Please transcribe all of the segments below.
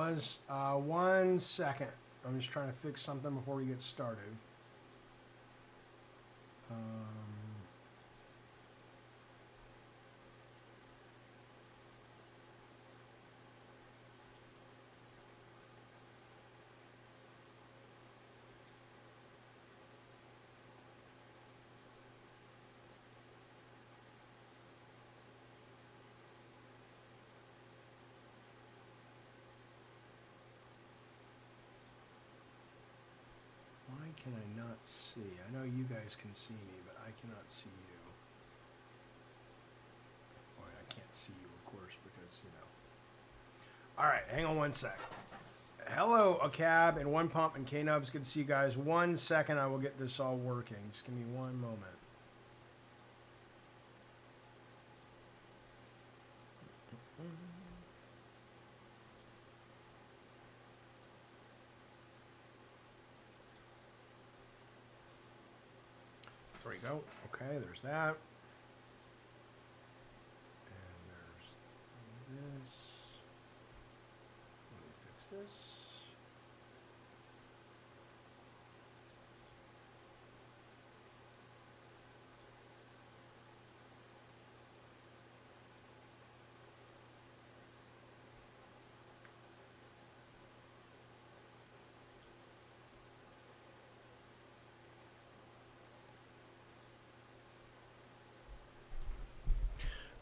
fellas. 1 second. I'm just trying to fix something before we get started. Why can I not see? I know you guys can see me, but I cannot see you. Boy, I can't see you, of course, because, you know. All right, hang on 1 sec. Hello, a cab and one pump and K-Nubs. Good to see you guys. 1 second, I will get this all working. Just give me one moment. There we go. Okay, there's that. And there's this. Let me fix this.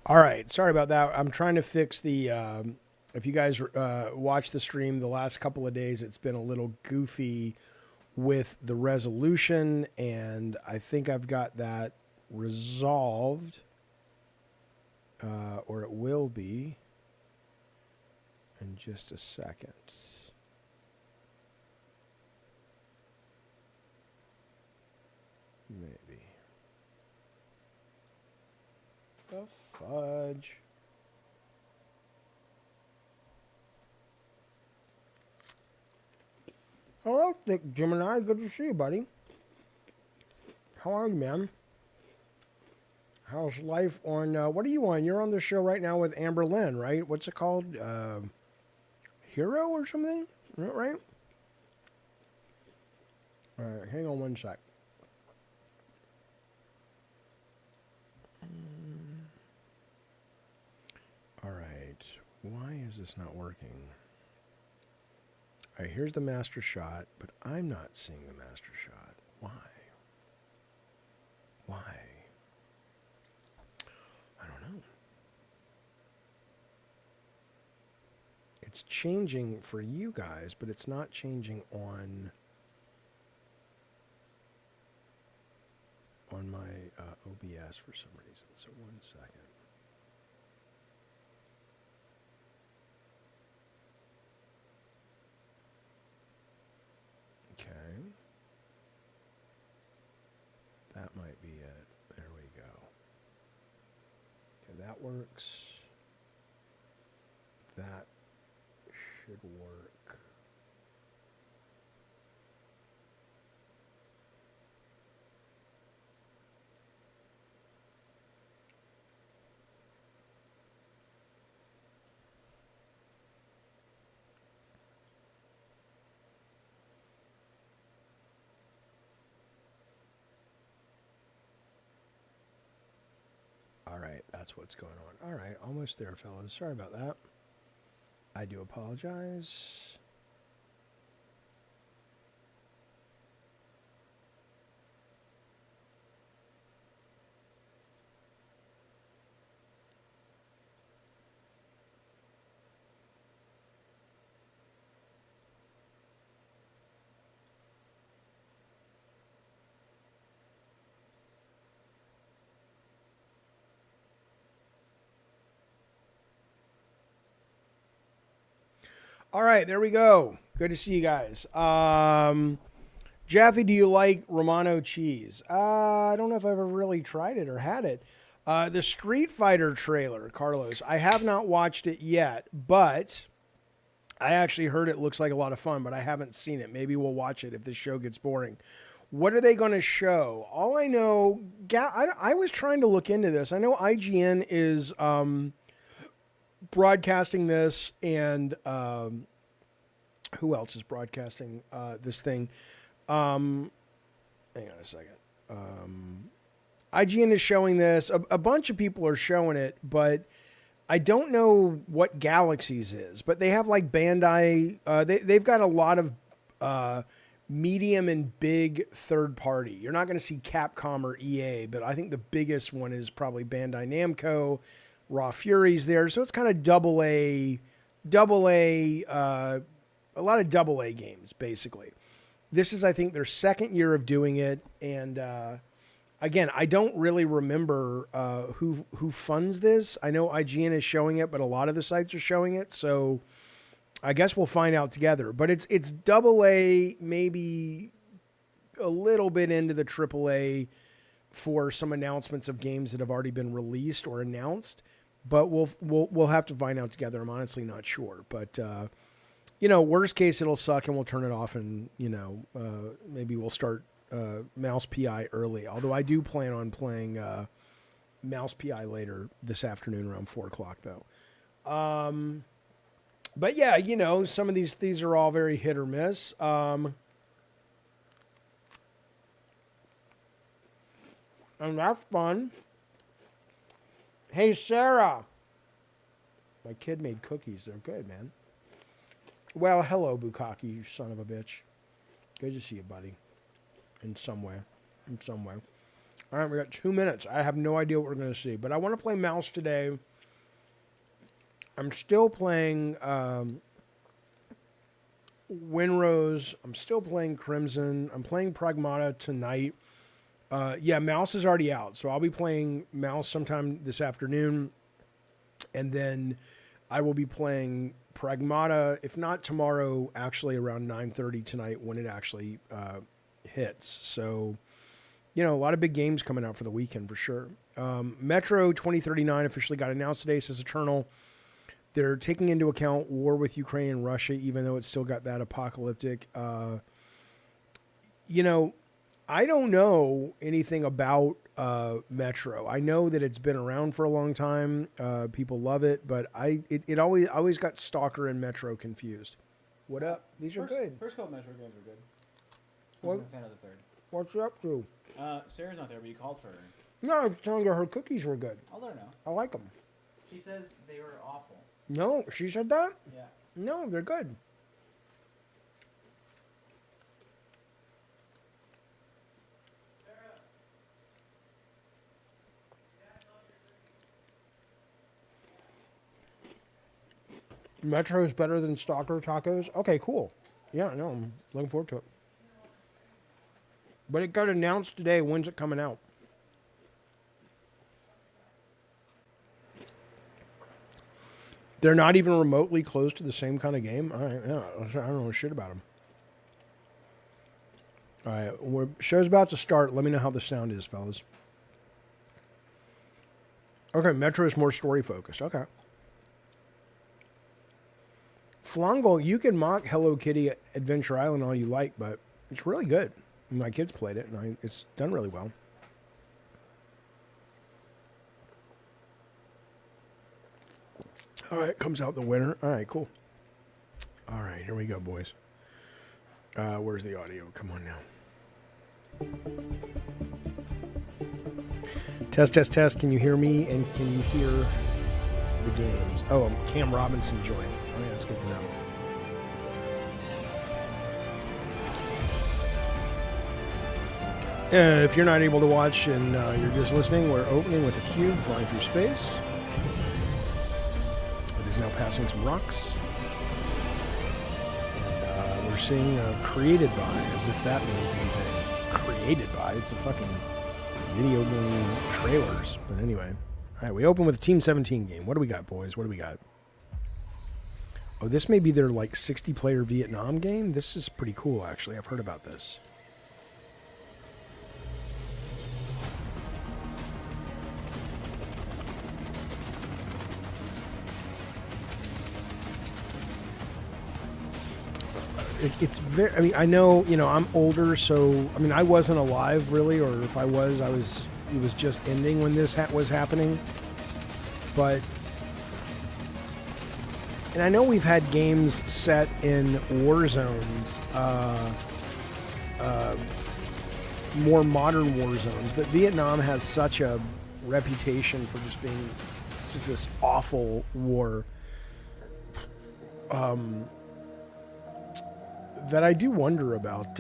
All right, sorry about that. I'm trying to fix the. If you guys watch the stream the last couple of days, it's been a little goofy with the resolution, and I think I've got that resolved, or it will be in just a second. Maybe. The fudge. Hello, Thick Gemini. Good to see you, buddy. How are you, man? How's life on... what are you on? You're on the show right now with Amber Lynn, right? What's it called? Hero or something? Is that right? All right, hang on 1 sec. All right, why is this not working? All right, here's the master shot, but I'm not seeing the master shot. Why? Why? I don't know. It's changing for you guys, but it's not changing on my OBS for some reason. So 1 second. Okay. That might be it. There we go. Okay, that works. That should work. All right, that's what's going on. All right, almost there, fellas. Sorry about that. I do apologize. All right, there we go. Good to see you guys. Jaffe, do you like Romano cheese? I don't know if I've ever really tried it or had it. The Street Fighter trailer, Carlos, I have not watched it yet, but I actually heard it looks like a lot of fun, but I haven't seen it. Maybe we'll watch it if this show gets boring. What are they going to show? All I know, I was trying to look into this. I know IGN is broadcasting this, and who else is broadcasting this thing? Hang on a second. IGN is showing this. A bunch of people are showing it, but I don't know what Galaxies is. But they have like Bandai. They've got a lot of medium and big third party. You're not going to see Capcom or EA, but I think the biggest one is probably Bandai Namco. Raw Fury's there, so it's kind of double A, a lot of double A games basically. This is, I think, their second year of doing it, and again, I don't really remember who funds this. I know IGN is showing it, but a lot of the sites are showing it, so I guess we'll find out together. But it's double A, maybe a little bit into the triple A for some announcements of games that have already been released or announced. But we'll have to find out together. I'm honestly not sure. But worst case, it'll suck and we'll turn it off, and maybe we'll start Mouse PI early. Although I do plan on playing Mouse PI later this afternoon around 4:00 though. But yeah, some of these are all very hit or miss. And that's fun. Hey, Sarah. My kid made cookies. They're good, man. Well, hello, Bukaki, you son of a bitch. Good to see you, buddy. In some way. All right, we got 2 minutes. I have no idea what we're going to see. But I want to play Mouse today. I'm still playing Winrose. I'm still playing Crimson. I'm playing Pragmata tonight. Mouse is already out, so I'll be playing Mouse sometime this afternoon, and then I will be playing Pragmata, if not tomorrow, actually around 9:30 tonight when it actually hits. So, a lot of big games coming out for the weekend for sure. Metro 2039 officially got announced today, says Eternal. They're taking into account war with Ukraine and Russia, even though it's still got that apocalyptic. I don't know anything about Metro. I know that it's been around for a long time. People love it, but it always got Stalker and Metro confused. What up? These are good. First couple Metro games were good. I wasn't a fan of the third. What's you up to? Sarah's not there, but you called for her. No, I was telling her cookies were good. I'll let her know. I like them. She says they were awful. No, she said that? Yeah. No, they're good. Metro is better than Stalker tacos? Okay, cool. Yeah, no, I'm looking forward to it. But it got announced today. When's it coming out? They're not even remotely close to the same kind of game? All right, yeah, I don't know shit about them. All right, show's about to start. Let me know how the sound is, fellas. Okay, Metro is more story-focused. Okay. Flongle, you can mock Hello Kitty Adventure Island all you like, but it's really good. My kids played it, and it's done really well. All right, comes out the winner. All right, cool. All right, here we go, boys. Where's the audio? Come on now. Test, test, test. Can you hear me? And can you hear the games? Oh, Cam Robinson joined. Oh, yeah, that's good to know. If you're not able to watch and you're just listening, we're opening with a cube flying through space. It is now passing some rocks. And we're seeing created by, as if that means anything. Created by? It's a fucking video game trailers. But anyway. All right, we open with a Team 17 game. What do we got, boys? What do we got? Oh, this may be their, 60-player Vietnam game? This is pretty cool, actually. I've heard about this. It's very, I know, I'm older, so, I wasn't alive, really, or if I was, it was just ending when this was happening, but And I know we've had games set in war zones, more modern war zones, but Vietnam has such a reputation for just being just this awful war that I do wonder about,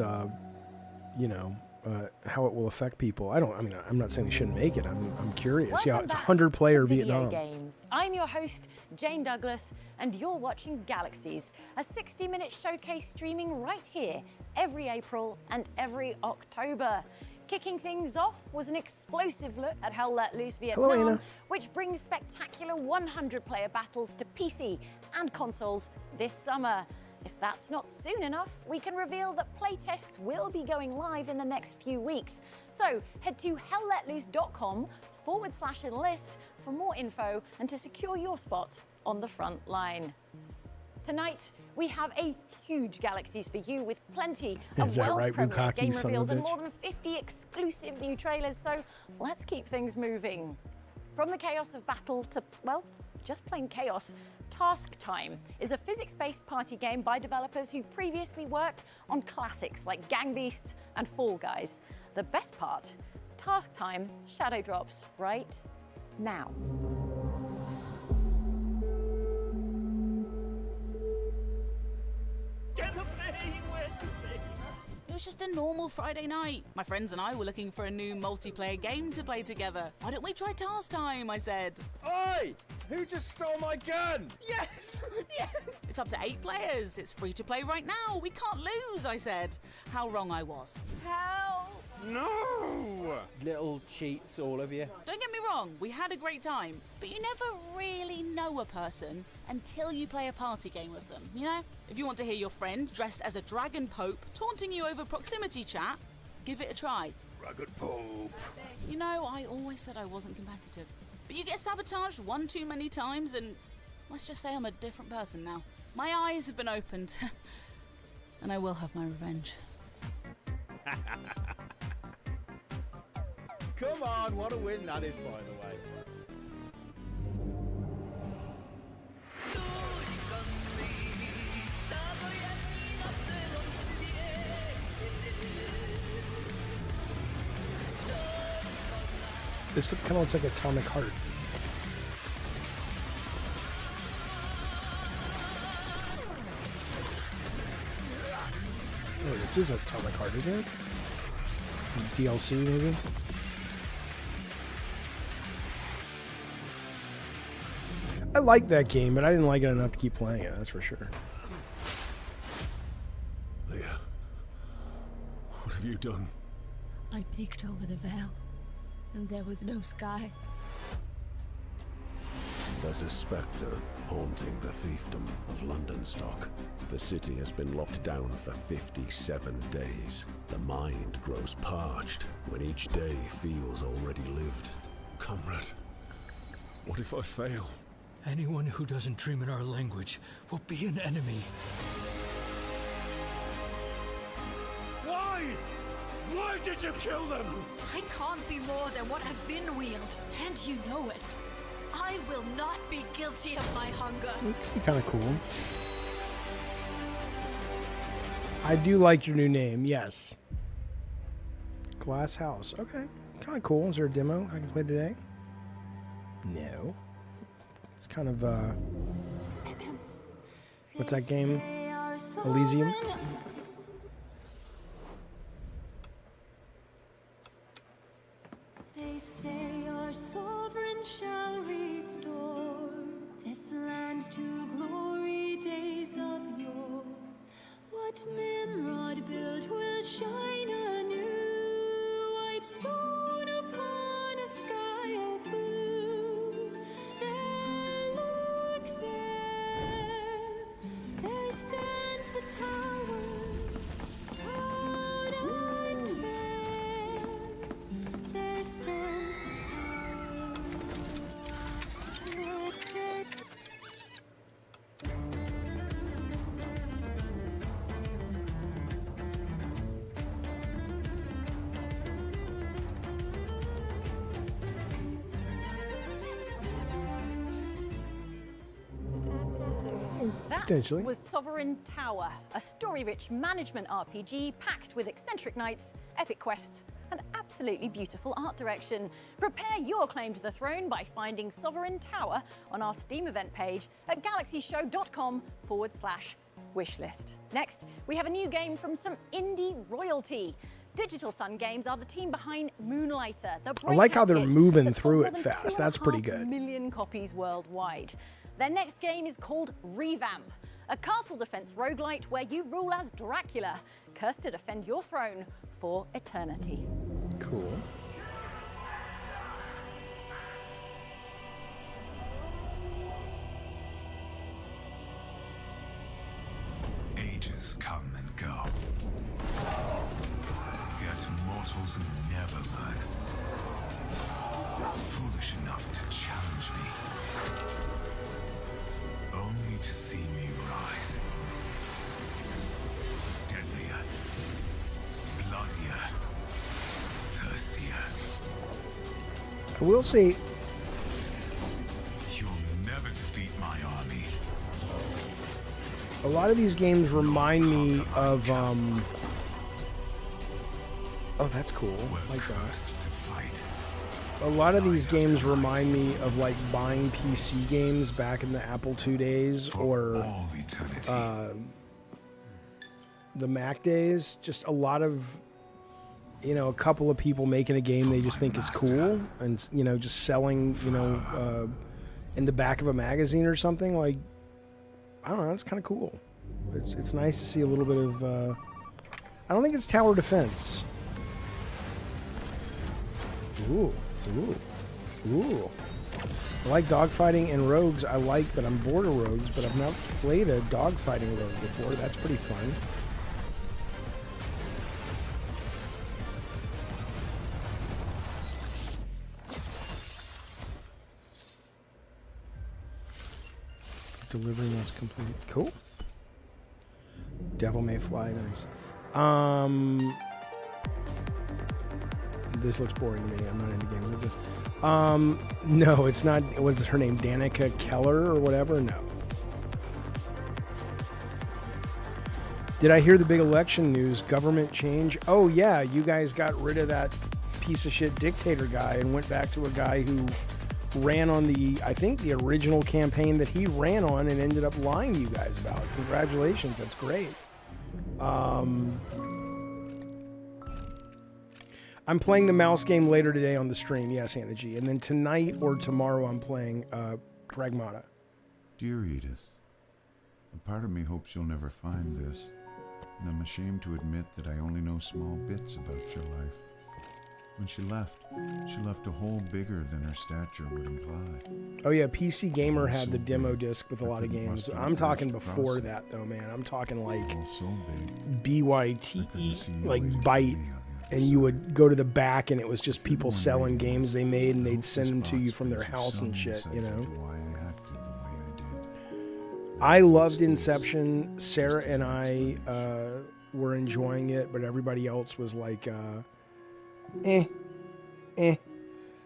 how it will affect people. I'm not saying they shouldn't make it. I'm curious. Welcome It's a back 100-player to Video Vietnam. Games. I'm your host, Jane Douglas, and you're watching Galaxies, a 60-minute showcase streaming right here every April and every October. Kicking things off was an explosive look at Hell Let Loose Vietnam, Hello, Anna. which brings spectacular 100-player battles to PC and consoles this summer. If that's not soon enough, we can reveal that playtests will be going live in the next few weeks. So head to hellletloose.com/enlist for more info and to secure your spot on the front line. Tonight, we have a huge Galaxies for you with plenty of Is that world right, premiere Bukaki, game son of a reveals and bitch? more than 50 exclusive new trailers, so let's keep things moving. From the chaos of battle to, well, just plain chaos, Task Time is a physics-based party game by developers who previously worked on classics like Gang Beasts and Fall Guys. The best part, Task Time shadow drops right now. It was just a normal Friday night. My friends and I were looking for a new multiplayer game to play together. Why don't we try Task Time, I said. Oi! Who just stole my gun? Yes! Yes! It's up to 8 players. It's free to play right now. We can't lose, I said. How wrong I was. Help! No! Little cheats, all of you. Don't get me wrong, we had a great time, but you never really know a person until you play a party game with them, you know? If you want to hear your friend dressed as a dragon pope taunting you over proximity chat, give it a try. Rugged Pope. You know, I always said I wasn't competitive, but you get sabotaged one too many times and let's just say I'm a different person now. My eyes have been opened and I will have my revenge. Come on, what a win that is, by the way. This kind of looks like Atomic Heart. Oh, this is Atomic Heart, isn't it? DLC, maybe? I liked that game, but I didn't like it enough to keep playing it, that's for sure. Leah, what have you done? I peeked over the veil, and there was no sky. There's a spectre haunting the fiefdom of London Stock. The city has been locked down for 57 days. The mind grows parched when each day feels already lived. Comrade, what if I fail? Anyone who doesn't dream in our language will be an enemy. Why? Why did you kill them? I can't be more than what I've been wheeled, and you know it. I will not be guilty of my hunger. This could be kind of cool. I do like your new name, yes. Glass House, okay. Kind of cool. Is there a demo I can play today? No. It's kind of, what's that game? Elysium? They say our sovereign shall restore this land to glory days of yore. What Nimrod built will shine anew, white stone upon a sky of blue. There, look there stands the tower, proud and fair. There stands the tower. Let's it. That Potentially. was Sovereign Tower, a story-rich management RPG packed with eccentric knights, epic quests, and absolutely beautiful art direction. Prepare your claim to the throne by finding Sovereign Tower on our Steam event page at galaxieshow.com/wishlist. Next, we have a new game from some indie royalty. Digital Sun Games are the team behind Moonlighter. I like how they're moving that's through sold it more than fast. That's pretty 2.5 good. million copies worldwide. Their next game is called Revamp, a castle defense roguelite where you rule as Dracula, cursed to defend your throne for eternity. Cool. Ages come and go. Yet mortals never learn. Foolish enough to challenge me. Only to see me rise. Deadlier. Bloodier. Thirstier. I will say, You'll never defeat my army. a lot of these games remind me of, oh, that's cool. I like that. Cursed to fight. A lot of these games remind me of like buying PC games back in the Apple II days or All eternity. the Mac days. Just a lot of, a couple of people making a game they just think is cool and, just selling, in the back of a magazine or something. Like, I don't know, it's kind of cool. It's nice to see a little bit of, I don't think it's tower defense. Ooh. I like dogfighting and rogues. I like, but I'm bored of rogues, but I've not played a dogfighting rogue before. That's pretty fun. Delivery must complete. Cool. Devil May Fly, nice. This looks boring to me. I'm not into games like this. No, it's not. What's her name? Danica Keller or whatever? No. Did I hear the big election news? Government change? Oh, yeah. You guys got rid of that piece of shit dictator guy and went back to a guy who ran on I think the original campaign that he ran on and ended up lying to you guys about. Congratulations. That's great. I'm playing the mouse game later today on the stream. Yes, Anna G. And then tonight or tomorrow I'm playing Pragmata. Dear Edith, a part of me hopes you'll never find this, and I'm ashamed to admit that I only know small bits about your life. When she left a hole bigger than her stature would imply. Oh yeah, PC Gamer had the demo disc with a lot of games. I'm talking before that though, man. I'm talking like BYTE, like Byte. And you would go to the back and it was just people selling games they made and they'd send them to you from their house and shit, I loved Inception. Sarah and I were enjoying it, but everybody else was like,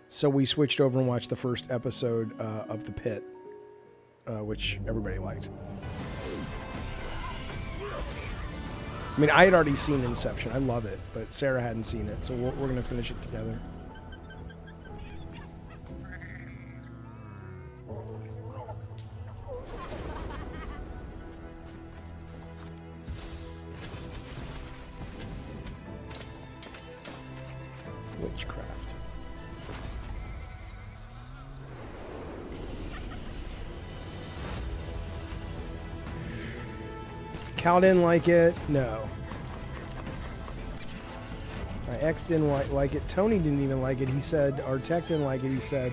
So we switched over and watched the first episode of The Pit, which everybody liked. I mean, I had already seen Inception. I love it, but Sarah hadn't seen it, so we're going to finish it together. Witchcraft. Cal didn't like it. No. My ex didn't like it. Tony didn't even like it. He said, our tech didn't like it. He said,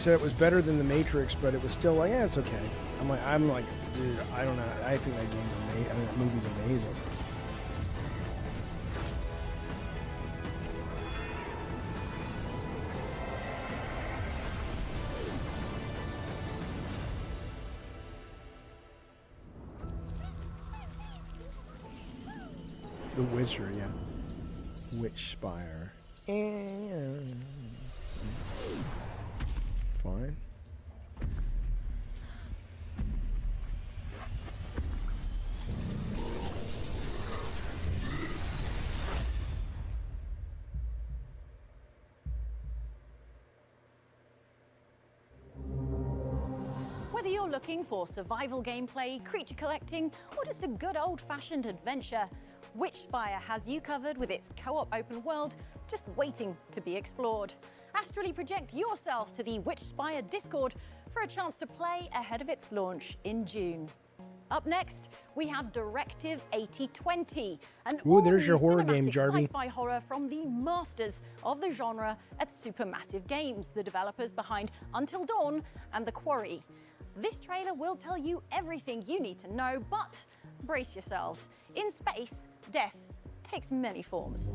it was better than The Matrix, but it was still like, yeah, it's okay. I'm like, dude, I don't know. I think that game's amazing. I mean, that movie's amazing. The Witcher, yeah. Witch Spire. Fine. you're looking for survival gameplay, creature collecting, or just a good old-fashioned adventure, Witchspire has you covered with its co-op open world just waiting to be explored. Astrally project yourself to the Witchspire Discord for a chance to play ahead of its launch in June. Up next, we have Directive 8020, an there's your horror game, cinematic Jarvie. sci-fi horror from the masters of the genre at Supermassive Games, the developers behind Until Dawn and The Quarry. This trailer will tell you everything you need to know, but brace yourselves. In space, death takes many forms.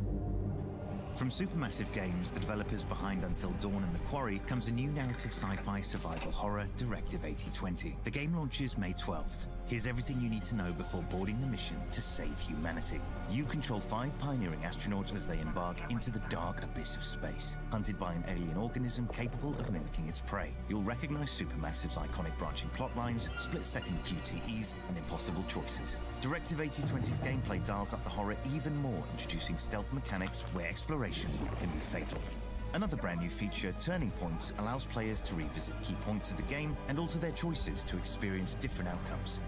From Supermassive Games, the developers behind Until Dawn and The Quarry, comes a new narrative sci-fi survival horror, Directive 8020. The game launches May 12th. Here's everything you need to know before boarding the mission to save humanity. You control 5 pioneering astronauts as they embark into the dark abyss of space, hunted by an alien organism capable of mimicking its prey. You'll recognize Supermassive's iconic branching plot lines, split-second QTEs, and impossible choices. Directive 8020's gameplay dials up the horror even more, introducing stealth mechanics where exploration can be fatal. Another brand new feature, Turning Points, allows players to revisit key points of the game and alter their choices to experience different outcomes.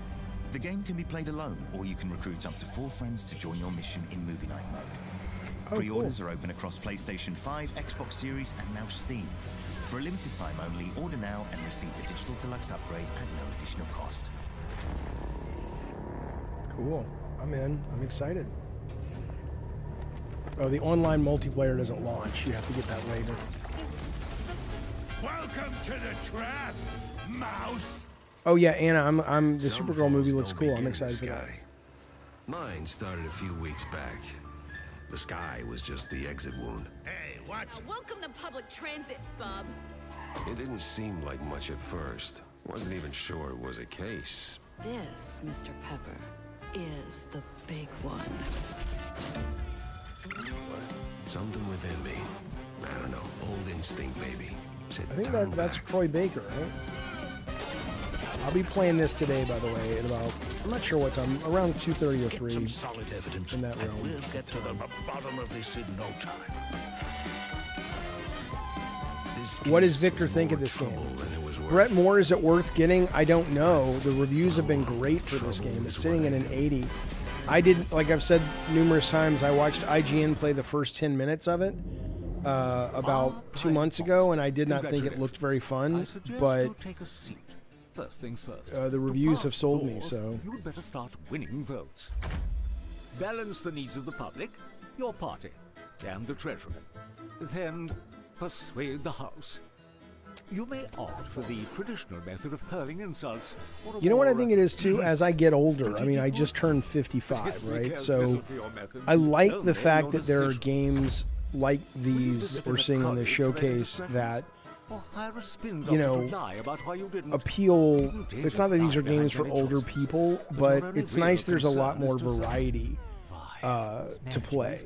The game can be played alone, or you can recruit up to 4 friends to join your mission in Movie Night mode. Pre-orders are open across PlayStation 5, Xbox Series, and now Steam. For a limited time only, order now and receive the Digital Deluxe upgrade at no additional cost. Cool. I'm in. I'm excited. Oh, the online multiplayer doesn't launch. You have to get that later. Welcome to the trap, mouse. Oh yeah, Anna, I'm the Supergirl movie looks cool. I'm excited for that. Mine started a few weeks back. The sky was just the exit wound. Hey, watch. Welcome to public transit, bub. It didn't seem like much at first. Wasn't even sure it was a case. This, Mr. Pepper, is the big one. Something within me. I don't know, old instinct maybe. I think that's Troy Baker, right? I'll be playing this today, by the way, at about, I'm not sure what time, around 2:30 or 3. Some solid evidence in that realm. We'll get to the bottom of this in no time. What does Victor think of this game? Brett Moore, is it worth getting? I don't know. The reviews have been great for this game. It's sitting at an 80. I didn't, like I've said numerous times, I watched IGN play the first 10 minutes of it about 2 months ago, and I did not think it looked very fun, but First things first. the reviews have sold me, so. You'd better start winning votes. Balance the needs of the public, your party, and the treasury. Then persuade the House. You may opt for the traditional method of hurling insults. You know what I think it is too? As I get older, I mean, I just turned 55, right? So I like the fact that there are games like these that we're seeing on this showcase that, you know, appeal. It's not that these are games for older people, but it's nice there's a lot more variety to play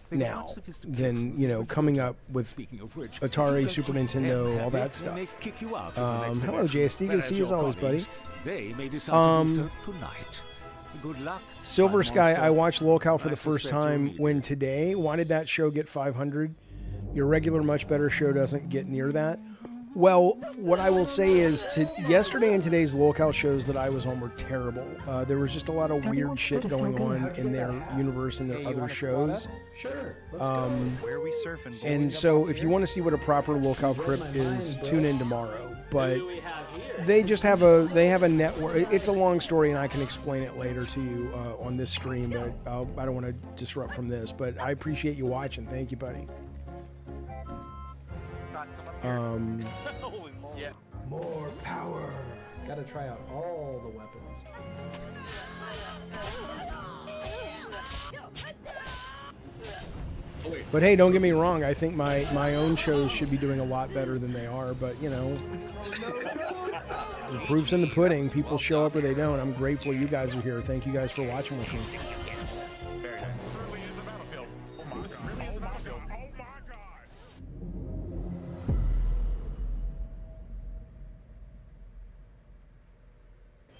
now than, you know, coming up with Atari, Super Nintendo, all that stuff. Hello, JSD. Good to see you as always, buddy. Silver Sky, I watched Lolcow for the first time when today. Why did that show get 500? Your regular, much better show doesn't get near that. Well, what I will say is, yesterday and today's Lolcow shows that I was on were terrible. There was just a lot of weird shit going on in their universe and their other shows. Sure. Where are we surfing? And so, if you want to see what a proper Lolcow crypt is, tune in tomorrow. But they just have a network. It's a long story, and I can explain it later to you on this stream. But I don't want to disrupt from this. But I appreciate you watching. Thank you, buddy. Yeah. More power. Gotta try out all the weapons. But hey, don't get me wrong. I think my own shows should be doing a lot better than they are. But, you know, the proof's in the pudding. People show up or they don't. I'm grateful you guys are here. Thank you guys for watching with me.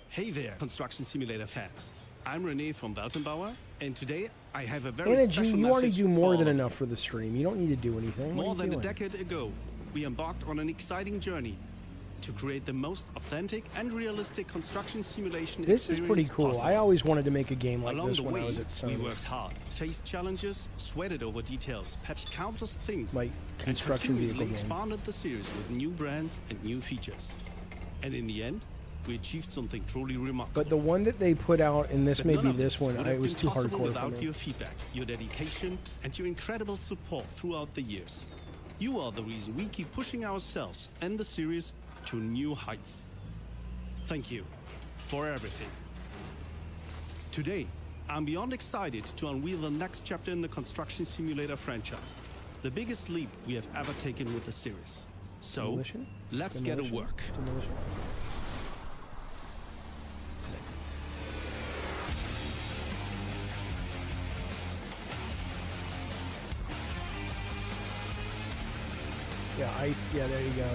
Hey there, construction simulator fans. I'm Renee from Weltenbauer, and today I have a very Anna special G, you already message do more for than all of enough for the stream. You don't need to do anything. you. More What are than you a doing? decade ago, we embarked on an exciting journey to create the most authentic and realistic construction simulation This is pretty experience cool. possible. I always wanted to make a game like Along this the when way, I was at we Sony. worked hard, faced challenges, sweated over details, patched countless things, Like and construction vehicle continuously game. expanded the series with new brands and new features. And in the end, we achieved something truly remarkable. But the one that they put out, and this But may none be of this one, would it have was been too possible hardcore for without me. your feedback, your dedication, and your incredible support throughout the years. You are the reason we keep pushing ourselves and the series to new heights. Thank you for everything. Today, I'm beyond excited to unveil the next chapter in the Construction Simulator franchise, the biggest leap we have ever taken with the series. So, Demolition? let's get to Demolition? work. Demolition. Yeah, ice. Yeah, there you go.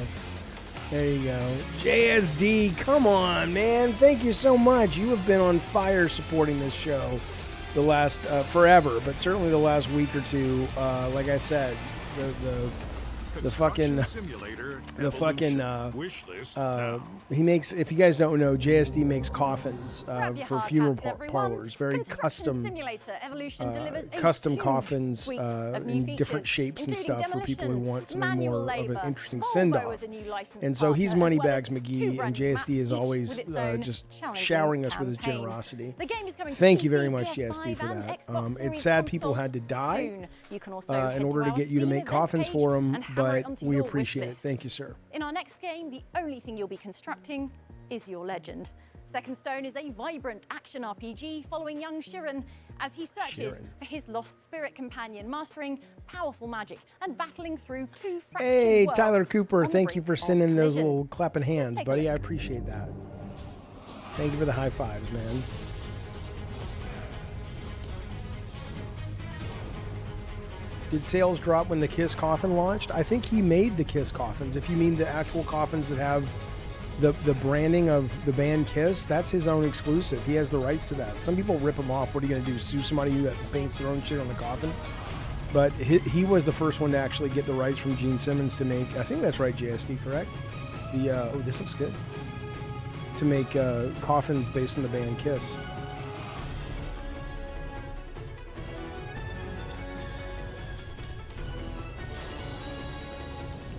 There you go. JSD, come on, man. Thank you so much. You have been on fire supporting this show the last, forever, but certainly the last week or two. Like I said, the fucking wish list he makes, if you guys don't know, JSD makes coffins Grab your for hard funeral hats, everyone. parlors, very Construction Simulator Evolution delivers a custom huge coffins suite of new in features, different shapes and including stuff for people who demolition, want something manual more of labor, an interesting Volvo send-off. as a new licensed And so he's partner, as well Moneybags as two McGee, and brand JSD maps, is each always with its own just challenging showering us with his campaign. generosity. The game is coming to Thank you PC, very much, PS5, JSD, for and that. Xbox It's Series sad people consoles had to die soon. You can also in head order to our get you to Steam make event coffins page for them, and hammer it but onto we your appreciate it. wishlist. Thank you, sir. In our next game, the only thing you'll be constructing is your legend. Second Stone is a vibrant action RPG following young Shiren as he searches for his lost spirit companion, mastering powerful magic and battling through two fractured Hey, worlds Tyler Cooper, on the thank you brink for of sending those collision. little clapping hands, take a buddy. look. I appreciate that. Thank you for the high fives, man. Did sales drop when the Kiss coffin launched? I think he made the Kiss coffins. If you mean the actual coffins that have the branding of the band Kiss, that's his own exclusive. He has the rights to that. Some people rip him off. What are you going to do? Sue somebody who paints their own shit on the coffin? But he was the first one to actually get the rights from Gene Simmons to make, I think that's right, JSD, correct? The oh, this looks good. To make coffins based on the band Kiss.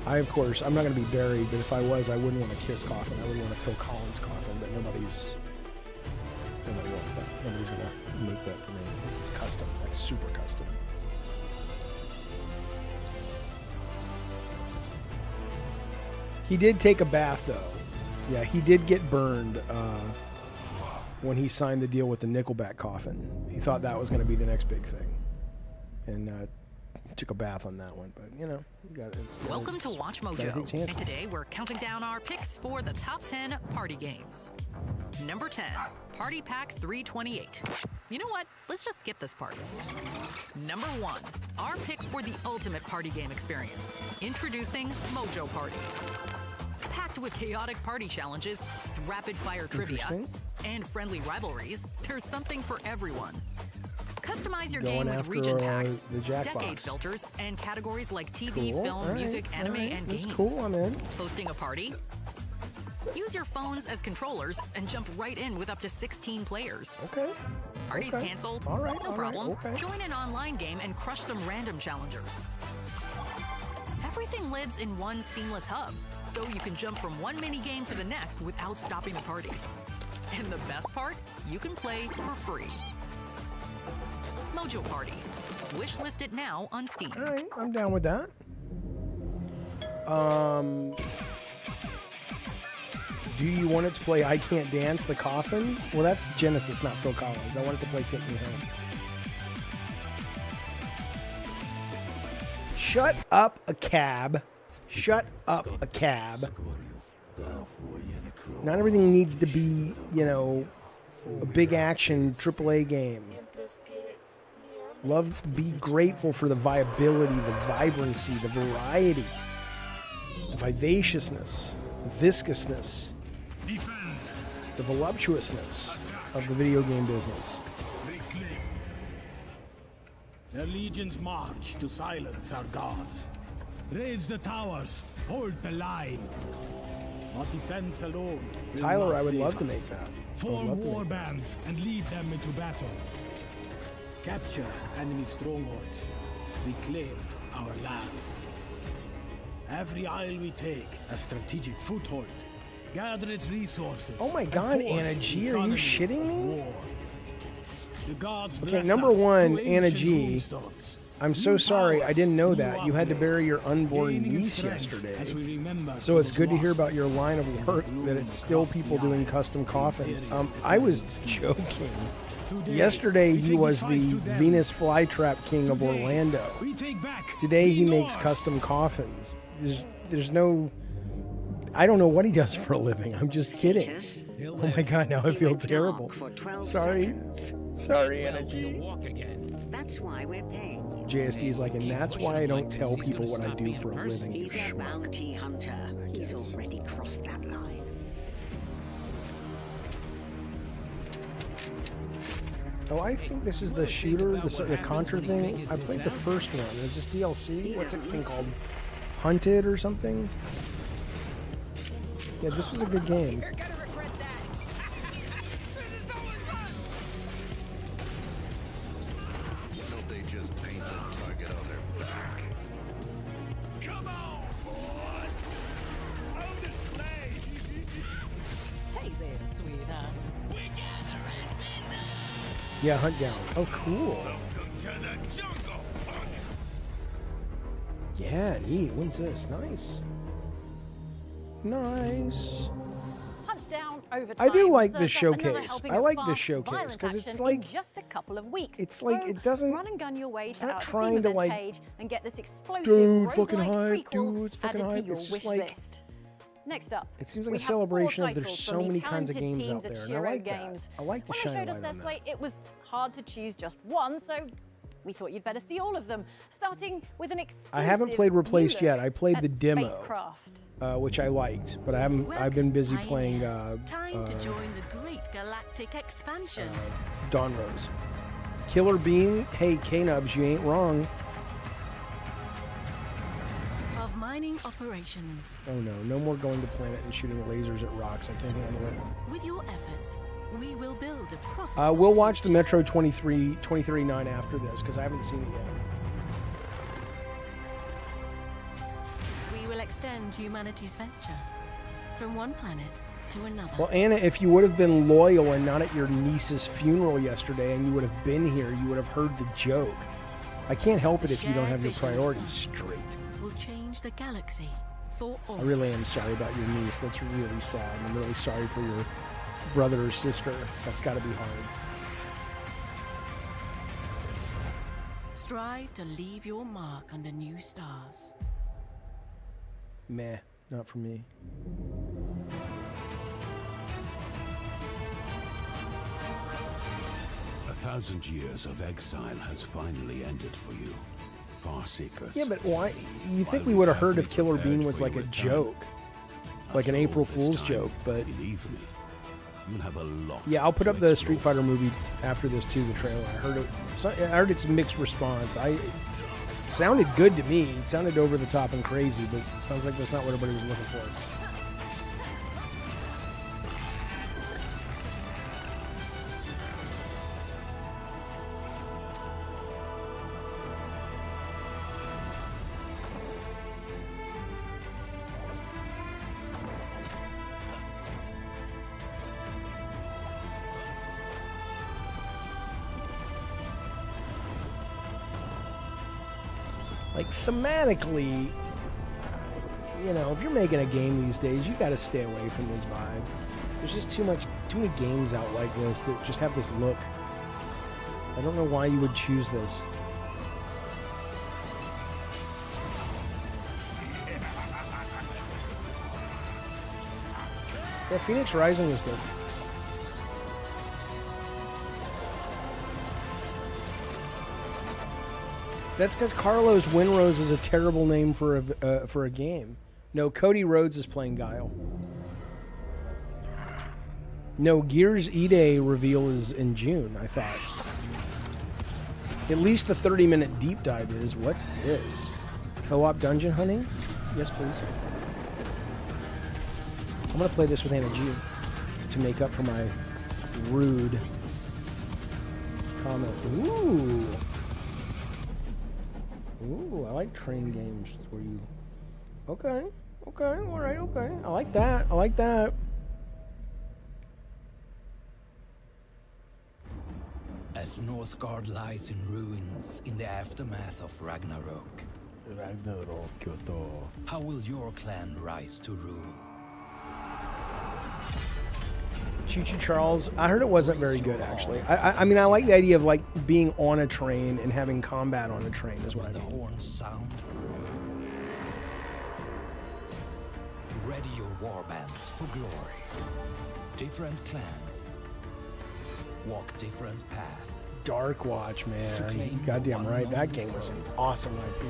Of course, I'm not going to be buried, but if I was, I wouldn't want a Kiss coffin. I would want a Phil Collins coffin, but nobody wants that. Nobody's going to make that for me. This is custom, like super custom. He did take a bath, though. Yeah, he did get burned when he signed the deal with the Nickelback coffin. He thought that was going to be the next big thing. And took a bath on that one, but you know, you got it. Welcome to Watch Mojo, and today we're counting down our picks for the top 10 party games. Number 10, Party Pack 328. You know what? Let's just skip this part. Number 1, our pick for the ultimate party game experience. Introducing Mojo Party. Packed with chaotic party challenges, rapid-fire trivia, and friendly rivalries, there's something for everyone. Customize your game with region packs, decade filters, and categories like TV, film, music, anime, and games. That's cool, I'm in. Hosting a party? Use your phones as controllers and jump right in with up to 16 players. Okay. Parties canceled? All right, no all right, problem. okay. Join an online game and crush some random challengers. Everything lives in one seamless hub, so you can jump from one mini game to the next without stopping the party. And the best part? You can play for free. Mojo Party. Wishlist it now on Steam. All right, I'm down with that. Do you want it to play I Can't Dance, The Coffin? Well, that's Genesis, not Phil Collins. I want it to play Take Me Home. Shut up a cab. Shut up a cab. Not everything needs to be, you know, a big action AAA game. Be grateful for the viability, the vibrancy, the variety, the vivaciousness, the viscousness, the voluptuousness of the video game business. Their legions march to silence our gods. Raise the towers, hold the line. Our defense alone will Tyler, not I would save love to us. make that. I would Form love to war make that. bands and lead them into battle. Capture enemy strongholds. Reclaim our lands. Every isle we take a strategic foothold. Gather its resources. Oh my and God, forge Anna the G, are you economy shitting of me? war. The gods Okay, bless number us one, through Anna ancient G. runestones. I'm so New sorry. I powers, didn't know new that. You had to bury your unborn Gaining in niece strength yesterday. as we remember So who it's was good to hear lost. about your line of work, that it's still people doing custom coffins. I was joking. Yesterday he was the Venus Flytrap King of Orlando. Today he makes custom coffins. There's no... I don't know what he does for a living. I'm just kidding. Oh my God, now I feel terrible. Sorry. Sorry, Anna G. That's why we're paying. JSD is like, and that's why I don't tell people what I do for a living, you Be the schmuck. bounty hunter. He's already crossed that line. Oh, I think this is the shooter, the Contra thing. I played the first one. Is this DLC? What's it thing called? Hunted or something? Yeah, this was a good game. Don't they just paint the target on their back? Come on, boys! On display! Hey there, sweetheart. Yeah, Hunt Down. Oh, cool. Welcome to the jungle, punk! Yeah, neat. What's this? Nice. Nice. Hunt down over I do time, like this circa another showcase. helping I of like fast, this showcase violent because it's action like in just a couple of weeks. it's like So it doesn't. run and gun your way to not our trying Steam to, event like, page and get this explosive dude, fucking roguelike hype, prequel dude, it's fucking added hype. to your It's just wish like- list. Next up, It seems like we a have celebration 4 of there's titles so from the many kinds of talented games out teams at there, and I Shiro like that. Games. I like the When shine they showed us light their on that. slate, it was hard to choose just one, so we thought you'd better see all of them, starting with an exclusive I haven't played Replaced new yet. look I played at the demo, Spacecraft. which I liked, but I haven't. I've been busy playing Time to join the great galactic expansion. Dawn Rose. Killer Bean. Hey, K-Nubs, you ain't wrong. Of mining operations. Oh no, no more going to planet and shooting lasers at rocks. I can't handle it. With your efforts, we will build a profitable We'll watch the Metro 2039 after this because I haven't seen it yet. We will extend humanity's venture from one planet to another. Well, Anna, if you would have been loyal and not at your niece's funeral yesterday and you would have been here, you would have heard the joke. I can't help it if you don't have your priorities straight. Will change the galaxy for all. I really am sorry about your niece. That's really sad. I'm really sorry for your brother or sister. That's got to be hard. Strive to leave your mark under new stars. Meh, not for me. A 1,000 years of exile has finally ended for you, far seekers. Yeah, but why? You think we would have heard if Killer Bean was like a joke, like an April Fool's joke, but believe me, you'll have a lot. yeah, I'll put up the Street Fighter movie after this too. The trailer. I heard it. I heard it's a mixed response. It sounded good to me. It sounded over the top and crazy, but it sounds like that's not what everybody was looking for. Like thematically, you know, if you're making a game these days, you got to stay away from this vibe. There's just too many games out like this that just have this look. I don't know why you would choose this. Yeah, Phoenix Rising was good. That's because Carlos Winrose is a terrible name for a game. No, Cody Rhodes is playing Guile. No, Gears E-Day reveal is in June, I thought. At least the 30-minute deep dive is. What's this? Co-op dungeon hunting? Yes, please. I'm gonna play this with Anna G to make up for my rude comment. Ooh, I like train games where you. Okay, all right, okay. I like that. As Northgard lies in ruins in the aftermath of Ragnarok, how will your clan rise to rule? Choo Choo Charles, I heard it wasn't very good actually. I mean, I like the idea of like being on a train and having combat on a train is what I mean. The horns sound. Ready your war bands for glory. Different clans walk different paths. Dark Watch, man. Goddamn right. That game was an awesome IP.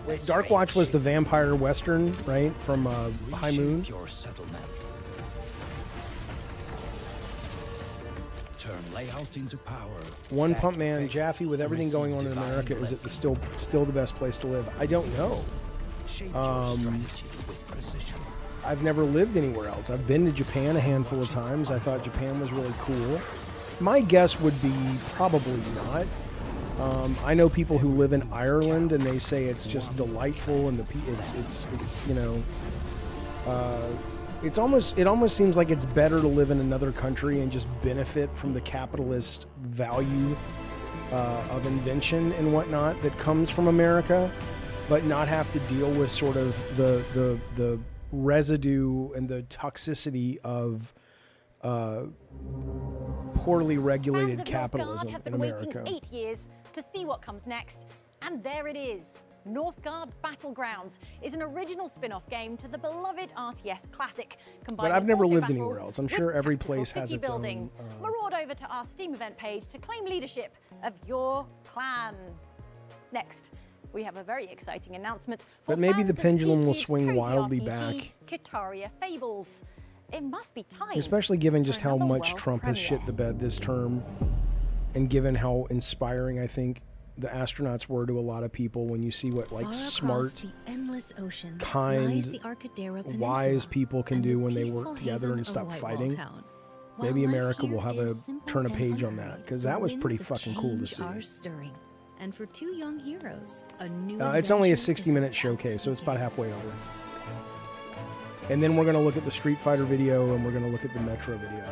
Wait, Dark Watch was the vampire western, right? From High Moon? Your settlement. Turn layout into power. One Pump Man, Jaffe, with everything going on in America, is it still the best place to live? I don't know. I've never lived anywhere else. I've been to Japan a handful of times. I thought Japan was really cool. My guess would be probably not. I know people who live in Ireland and they say it's just delightful, and it's you know, it almost seems like it's better to live in another country and just benefit from the capitalist value of invention and whatnot that comes from America, but not have to deal with sort of the residue and the toxicity of poorly regulated capitalism in America. 8 years to see what comes next, and there it is. Northgard Battlegrounds is an original spin-off game to the beloved RTS classic. But I've never lived anywhere else. I'm sure every place has its own. Maraud over to our Steam event page to claim leadership of your clan. Next, we have a very exciting announcement. But maybe the pendulum will swing wildly back. Kitaria Fables. It must be time. Especially given just how much Trump has shit the bed this term, and given how inspiring I think the astronauts were to a lot of people when you see what like smart, kind, wise people can do when they work together and stop fighting. Maybe America will have a turn a page on that, because that was pretty fucking cool to see. And for two young heroes, a new it's only a 60-minute showcase, so it's about halfway over. And then we're going to look at the Street Fighter video, and we're going to look at the Metro video.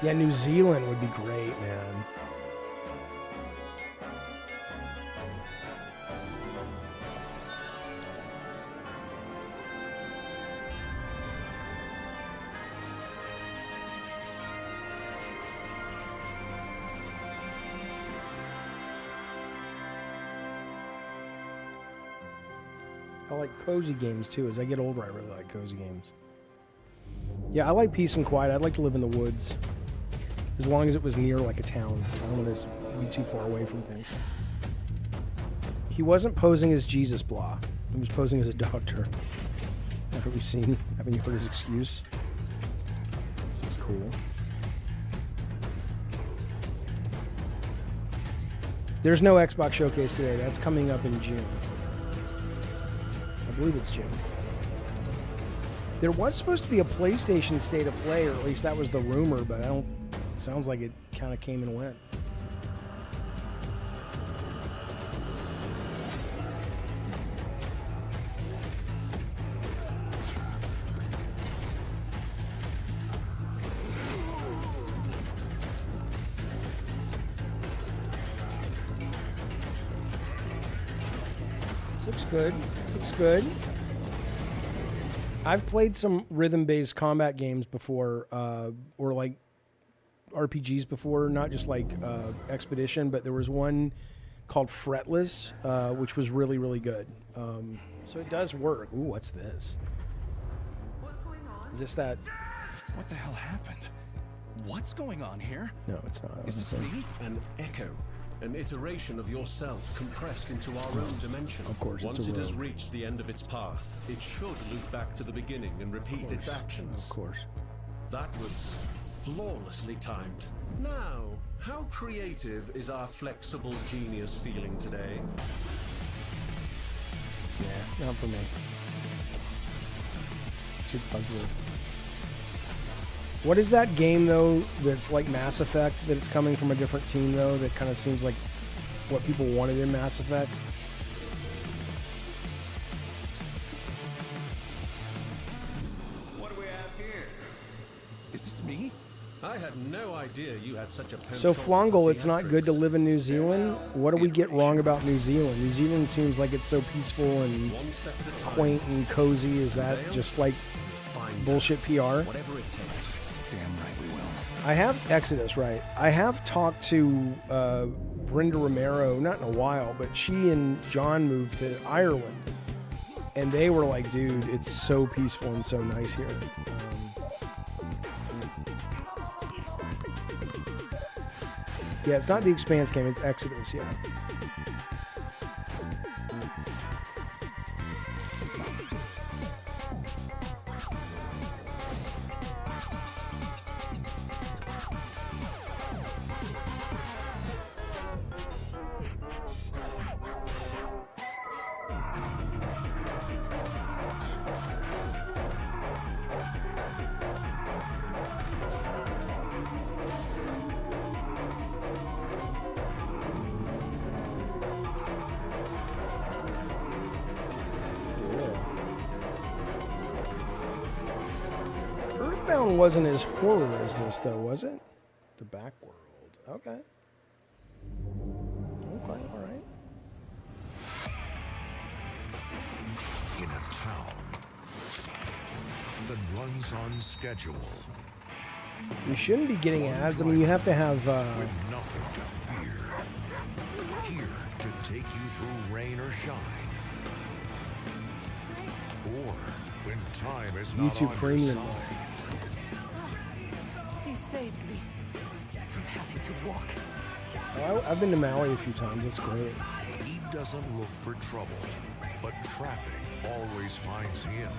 Yeah, New Zealand would be great, man. I like cozy games too. As I get older, I really like cozy games. Yeah, I like peace and quiet. I'd like to live in the woods, as long as it was near like a town. I don't want to be too far away from things. He wasn't posing as Jesus, blah. He was posing as a doctor. Have you seen? Haven't you heard his excuse? This is cool. There's no Xbox showcase today. That's coming up in June. I believe it's June. There was supposed to be a PlayStation State of Play, or at least that was the rumor, but I don't. It sounds like it kind of came and went. Looks good. Looks good. I've played some rhythm-based combat games before, or like RPGs before, not just like Expedition, but there was one called Fretless, which was really, really good. So it does work. Ooh, what's this? What's going on? Is this that? What the hell happened? What's going on here? No, it's not. Is this me? An echo. An iteration of yourself compressed into our own dimension. Of course, Once it's a it has rogue. reached the end of its path, it should loop back to the beginning and repeat its actions. Of course. That was Flawlessly timed. Now, how creative is our flexible genius feeling today? Yeah, not for me. Too puzzly. What is that game, though, that's like Mass Effect, that it's coming from a different team, though, that kind of seems like what people wanted in Mass Effect? What do we have here? Is this me? I had no idea you had such a So, penchant Flongle, for it's not good to live in New Zealand? What do we get wrong about New Zealand? New Zealand seems like it's so peaceful and quaint and cozy. Is that just like bullshit PR? Whatever it takes. Damn right we will. I have Exodus, right? I have talked to Brenda Romero, not in a while, but she and John moved to Ireland. And they were like, dude, it's so peaceful and so nice here. Yeah, it's not the Expanse game, it's Exodus, yeah. Earthbound wasn't as horror as this, though, was it? The Backworld. Okay. Okay, all right. In a town that runs on schedule. You shouldn't be getting ads. I mean, you have to have... With nothing to fear. Here to take you through rain or shine. Or when time is not YouTube on Premium. your side. You saved me from having to walk. Oh, I've been to Maui a few times. It's great. He doesn't look for trouble, but traffic always finds him.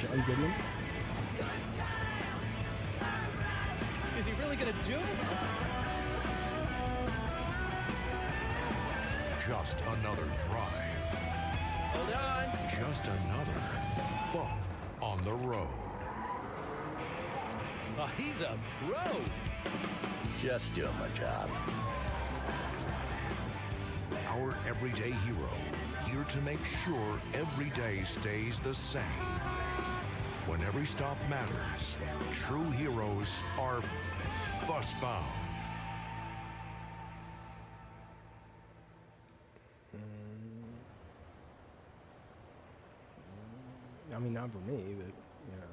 John Goodman. Is he really gonna do it? Just another drive. Hold on. Just another bump on the road. Oh, he's a pro. Just doing my job. Our everyday hero, here to make sure every day stays the same. When every stop matters, true heroes are bus-bound. I mean, not for me, but, you know.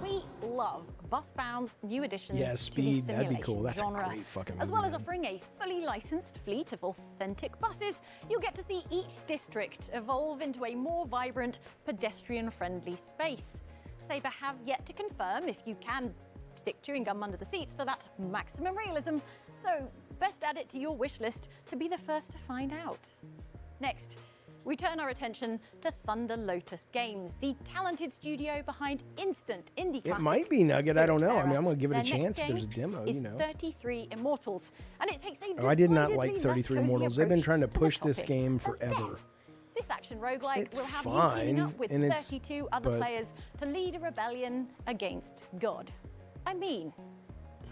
We love Busbound's new additions Yeah, to the Speed, that'd be simulation cool. That's a genre. great fucking As movie, well as man. offering a fully licensed fleet of authentic buses, you'll get to see each district evolve into a more vibrant, pedestrian-friendly space. Sabre have yet to confirm if you can stick chewing gum under the seats for that maximum realism, so best add it to your wish list to be the first to find out. Next, we turn our attention to Thunder Lotus Games, the talented studio behind instant indie classic. It might be Nugget. I don't know. I Spirit mean, I'm going to give it a Their chance next if there's a game demo, is you know. 33 Immortals, and it takes a Oh, I did not decidedly like less 33 cozy Immortals. They've been approach trying to the push this topic game of forever. death. This action roguelike It's will have you fine, teaming up with and it's- 32 other but- players to lead a rebellion against God. I mean,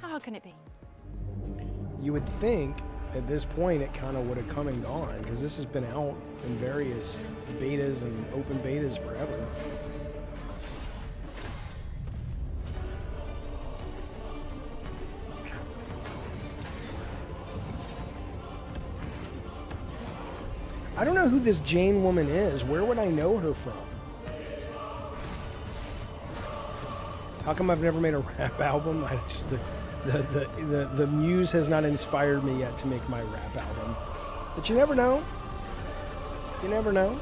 how hard can it be? You would think at this point it kind of would have come and gone, because this has been out in various betas and open betas forever. I don't know who this Jane woman is. Where would I know her from? How come I've never made a rap album? I just the muse has not inspired me yet to make my rap album. But you never know. You never know.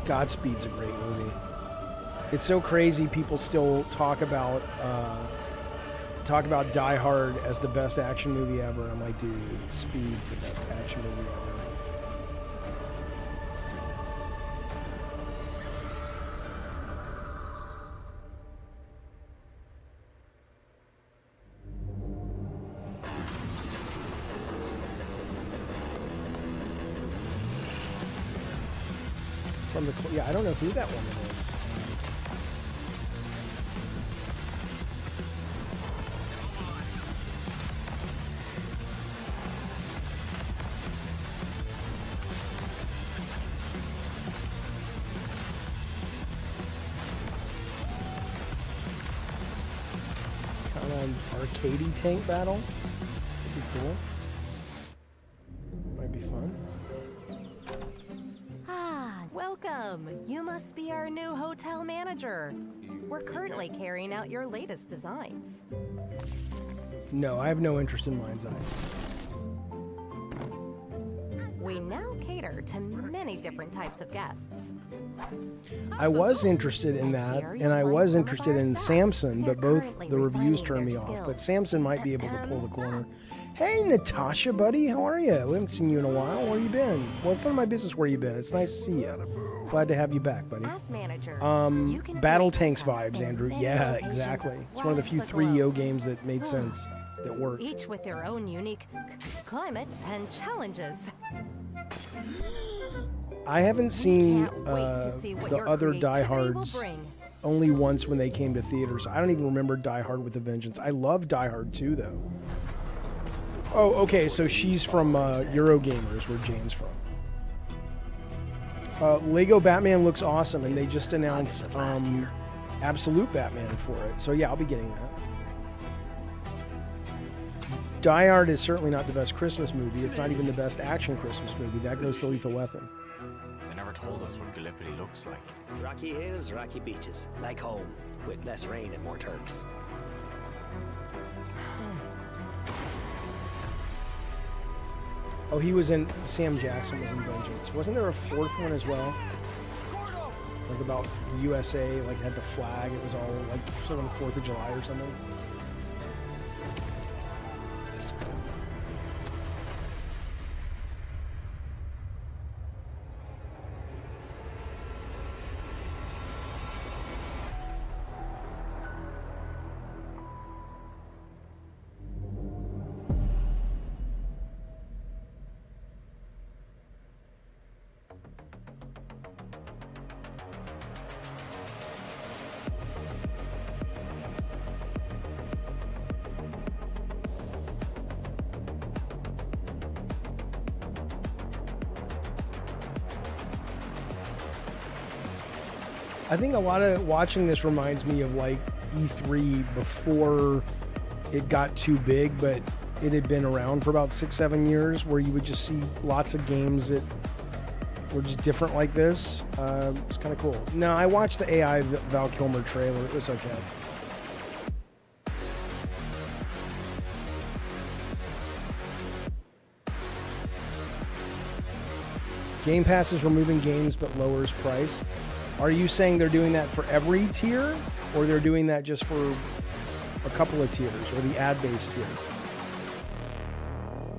Godspeed's a great movie. It's so crazy people still talk about Die Hard as the best action movie ever. I'm like, dude, Speed's the best action movie ever. From the yeah, I don't know who that woman is. Kind of arcadey tank battle. That'd be cool. Might be fun. Welcome! You must be our new hotel manager. We're currently carrying out your latest designs. No, I have no interest in Mind's Eye. We now cater to many different types of guests. I was interested in that, and I was interested in Samson, but both the reviews turned me off. But Samson might be able to pull the corner. Hey, Natasha, buddy, how are you? We haven't seen you in a while. Where you been? Well, it's none of my business where you been. It's nice to see you. Glad to have you back, buddy. Battle Tanks vibes, Andrew. Yeah, exactly. It's one of the few 3DO games that made sense, that worked. Each with their own unique climates and challenges. I haven't seen the other Die Hards only once when they came to theaters. I don't even remember Die Hard with a Vengeance. I love Die Hard 2, though. Oh, okay, so she's from Eurogamers, where Jane's from. Lego Batman looks awesome, and they just announced Absolute Batman for it. So yeah, I'll be getting that. Die Hard is certainly not the best Christmas movie. It's not even the best action Christmas movie. That goes to Lethal Weapon. They never told us what Gallipoli looks like. Rocky hills, rocky beaches, like home, with less rain and more Turks. Oh, he was in, Sam Jackson was in Vengeance. Wasn't there a fourth one as well? Like about the USA, like had the flag. It was all like sort of the 4th of July or something. I think a lot of watching this reminds me of like E3 before it got too big, but it had been around for about 6-7 years, where you would just see lots of games that were just different like this. It's kind of cool. No, I watched the AI Val Kilmer trailer. It was okay. Game Pass is removing games but lowers price. Are you saying they're doing that for every tier, or they're doing that just for a couple of tiers, or the ad-based tier?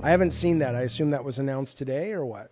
I haven't seen that. I assume that was announced today, or what?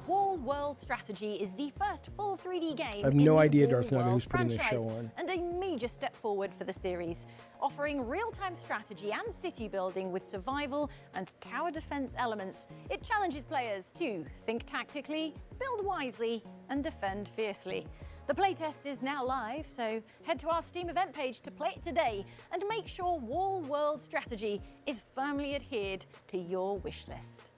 Wall World Strategy is the first full 3D game. I have no idea, Wall Darth Nugget, World who's putting this franchise, show on. And a major step forward for the series, offering real-time strategy and city building with survival and tower defense elements. It challenges players to think tactically, build wisely, and defend fiercely. The playtest is now live, so head to our Steam event page to play it today and make sure Wall World Strategy is firmly adhered to your wish list.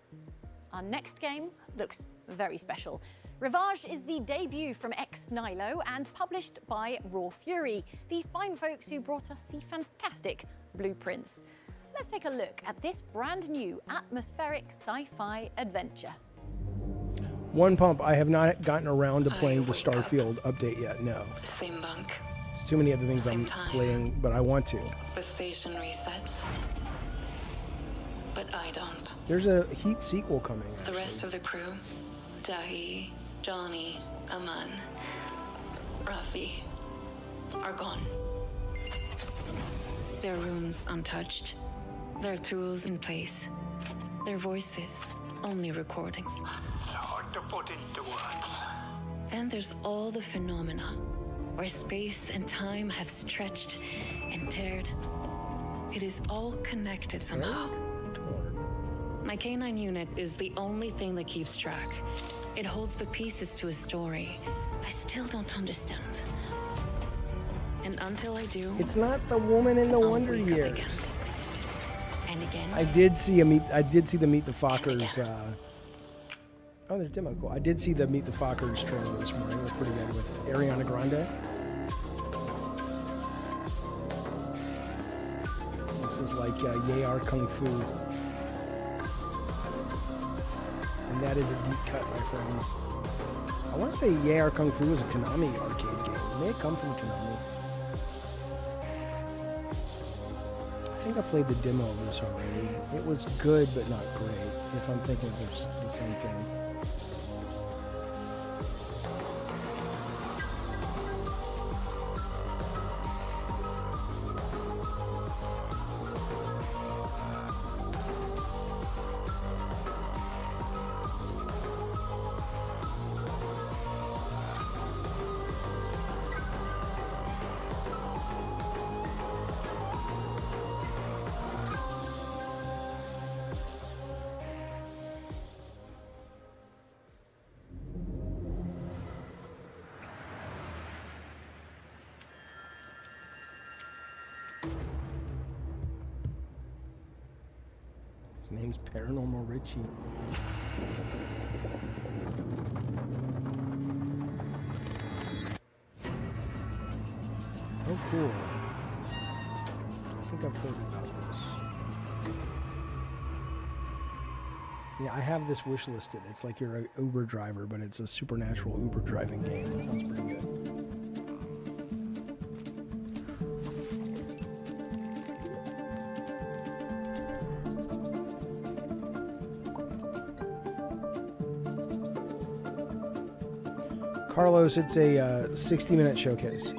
Our next game looks very special. Rivage is the debut from Ex Nihilo and published by Raw Fury, the fine folks who brought us the fantastic Blueprints. Let's take a look at this brand new atmospheric sci-fi adventure. One pump, I have not gotten around to playing the Starfield update yet, no. Same bunk. It's too many other things I'm playing, but I want to. The station resets. But I don't. There's a Heat sequel coming. The rest of the crew, Jahi, Johnny, Aman, Rafi, are gone. Their rooms untouched. Their tools in place. Their voices only recordings. Hard to put into words. Then there's all the phenomena where space and time have stretched and teared. It is all connected somehow. My canine unit is the only thing that keeps track. It holds the pieces to a story I still don't understand. And until I do, It's not the woman in the Wonder wake up Years. again. And again. I did see the Meet the Fockers. Oh, there's demo. Cool. I did see the Meet the Fockers trailer this morning. It was pretty good with Ariana Grande. This is like Yar Kung Fu. And that is a deep cut, my friends. I want to say Yar Kung Fu was a Konami arcade game. It may have come from Konami. I think I played the demo of this already. It was good, but not great, if I'm thinking of the same thing. His name's Paranormal Richie. Oh, cool. I think I've heard about this. Yeah, I have this wish listed. It's like you're an Uber driver, but it's a supernatural Uber driving game. That sounds pretty good. Carlos, it's a 60-minute showcase.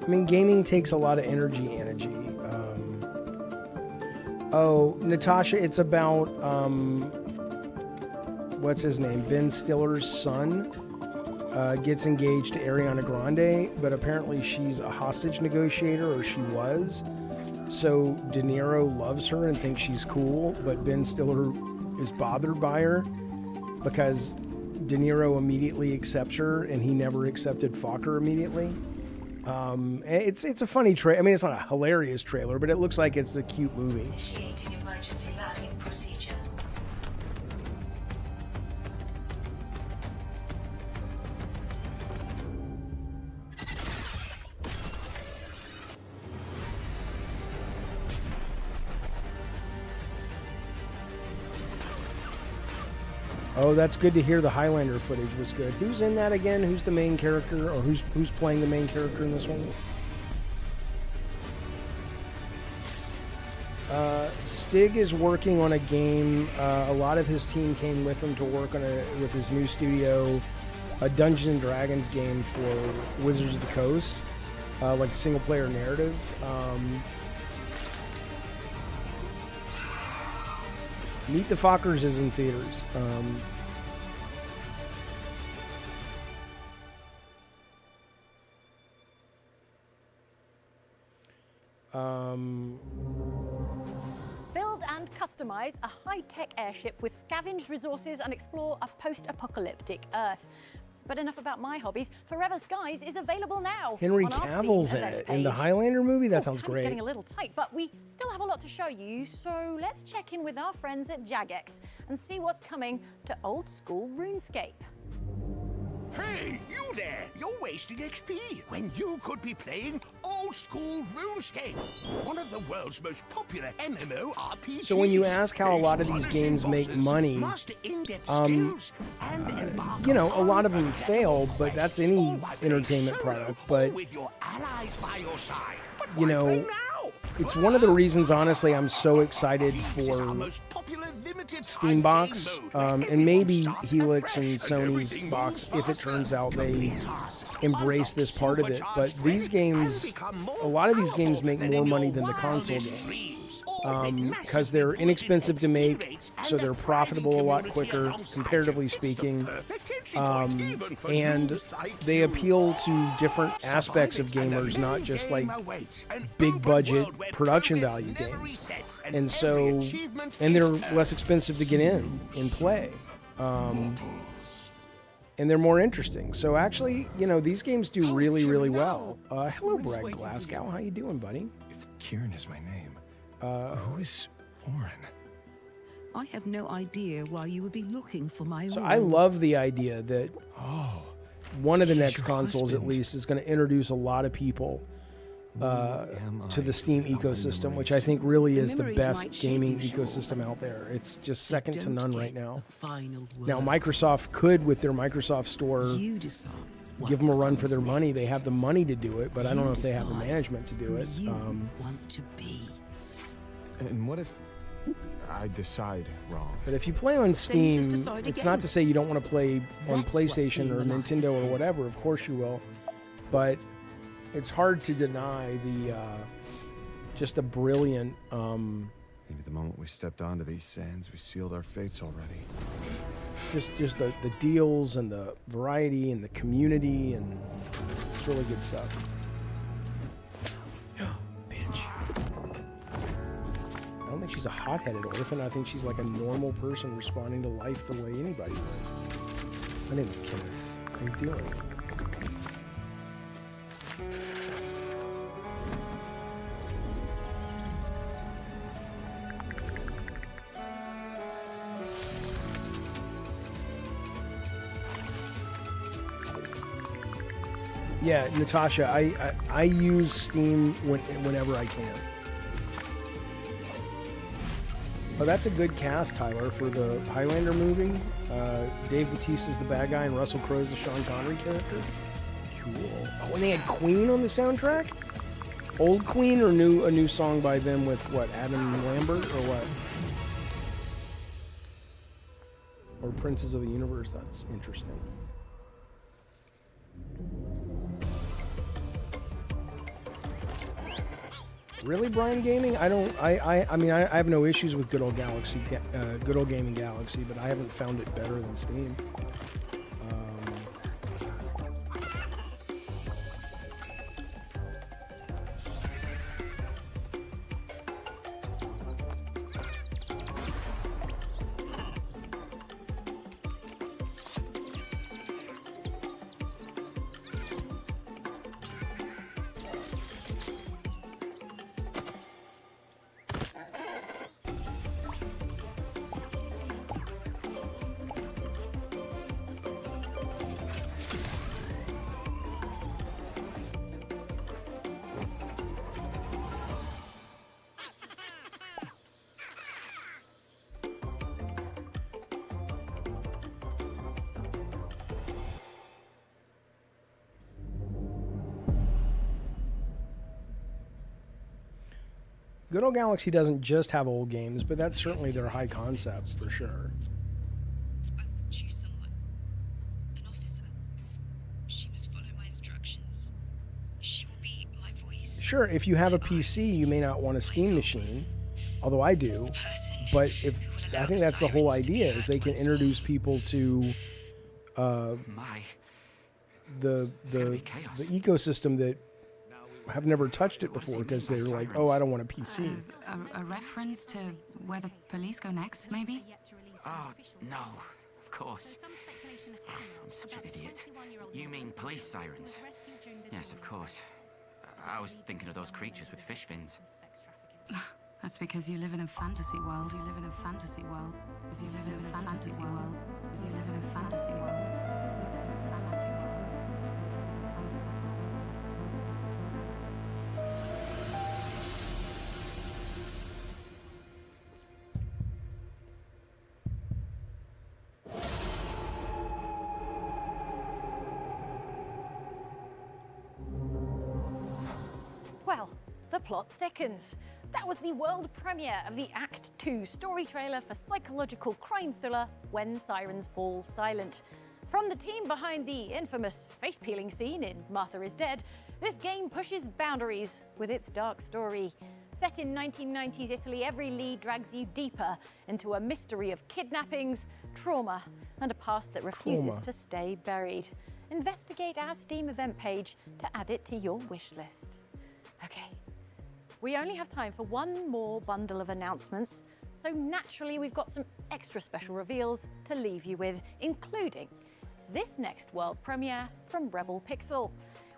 I mean, gaming takes a lot of energy. Oh, Natasha, it's about, what's his name? Ben Stiller's son gets engaged to Ariana Grande, but apparently she's a hostage negotiator, or she was. So De Niro loves her and thinks she's cool, but Ben Stiller is bothered by her because De Niro immediately accepts her, and he never accepted Fokker immediately. It's a funny trailer. I mean, it's not a hilarious trailer, but it looks like it's a cute movie. Initiating emergency landing procedure. Oh, that's good to hear. The Highlander footage was good. Who's in that again? Who's the main character, or who's playing the main character in this one? Stig is working on a game. A lot of his team came with him to work on with his new studio, a Dungeons and Dragons game for Wizards of the Coast, like single player narrative. Meet the Fockers is in theaters. Build and customize a high-tech airship with scavenged resources and explore a post-apocalyptic Earth. But enough about my hobbies. Forever Skies is available now. Henry on our Cavill's Steam in event it. In the page. Highlander movie? That sounds Time's great. getting a little tight, but we still have a lot to show you, so let's check in with our friends at Jagex and see what's coming to old school RuneScape. Hey, you there! You're wasting XP when you could be playing old school RuneScape, one of the world's most popular MMORPGs. So when you ask how a lot of these games make money, you know, a lot of them fail, but that's any entertainment product. But, you know, it's one of the reasons, honestly, I'm so excited for Steam box, and maybe Helix and Sony's box if it turns out they embrace this part of it. But these games, a lot of these games make more money than the console games because they're inexpensive to make, so they're profitable a lot quicker, comparatively speaking, and they appeal to different aspects of gamers, not just like big budget production value games. And so, and they're less expensive to get in and play. And they're more interesting. So actually, you know, these games do really, really well. Hello, Brad Glasgow. How you doing, buddy? If Kieran is my name, who is Oren? I have no idea why you would be looking for my So Oren. I love the idea that one of the next consoles, at least, is going to introduce a lot of people to the Steam ecosystem, which I think really is the best gaming ecosystem out there. It's just second to none right now. Now, Microsoft could, with their Microsoft Store, give them a run for their money. They have the money to do it, but I don't know if they have the management to do it. Want to be. And what if I decide wrong? But if you play on Steam, just decide it's again. not to say you don't want to play on That's PlayStation what or being alive Nintendo is or for. whatever. Of course you will. But it's hard to deny the just the brilliant. Maybe the moment we stepped onto these sands, we sealed our fates already. Just the deals and the variety and the community, and it's really good stuff. Bitch. I don't think she's a hot-headed orphan. I think she's like a normal person responding to life the way anybody would. My name is Kenneth. How you doing? Yeah, Natasha, I use Steam whenever I can. Oh, that's a good cast, Tyler, for the Highlander movie. Dave Bautista's the bad guy and Russell Crowe's the Sean Connery character. Cool. Oh, and they had Queen on the soundtrack? Old Queen or a new song by them with what, Adam Lambert or what? Or Princes of the Universe? That's interesting. Really, Brian Gaming? I mean, I have no issues with good old gaming Galaxy, but I haven't found it better than Steam. Good old Galaxy doesn't just have old games, but that's certainly their high concept for sure. I would choose someone. An officer. She must follow my instructions. She will be my voice. Sure, if you have a PC, you may not want a Steam machine, although I do. But I think that's the whole idea, is they can introduce people to the ecosystem that have never touched it before because they're like, oh, I don't want a PC. A reference to where the police go next, maybe? Oh, no, of course. I'm such an idiot. You mean police sirens? Yes, of course. I was thinking of those creatures with fish fins. That's because you live in a fantasy world. You live in a fantasy world. You live in a fantasy world. You live in a fantasy world. You live in a fantasy world. Well, the plot thickens. That was the world premiere of the Act 2 story trailer for psychological crime thriller When Sirens Fall Silent. From the team behind the infamous face-peeling scene in Martha is Dead, this game pushes boundaries with its dark story. Set in 1990s Italy, every lead drags you deeper into a mystery of kidnappings, trauma, and a past that refuses to stay buried. Investigate our Steam event page to add it to your wish list. Okay. We only have time for one more bundle of announcements, so naturally we've got some extra special reveals to leave you with, including this next world premiere from Rebel Pixel.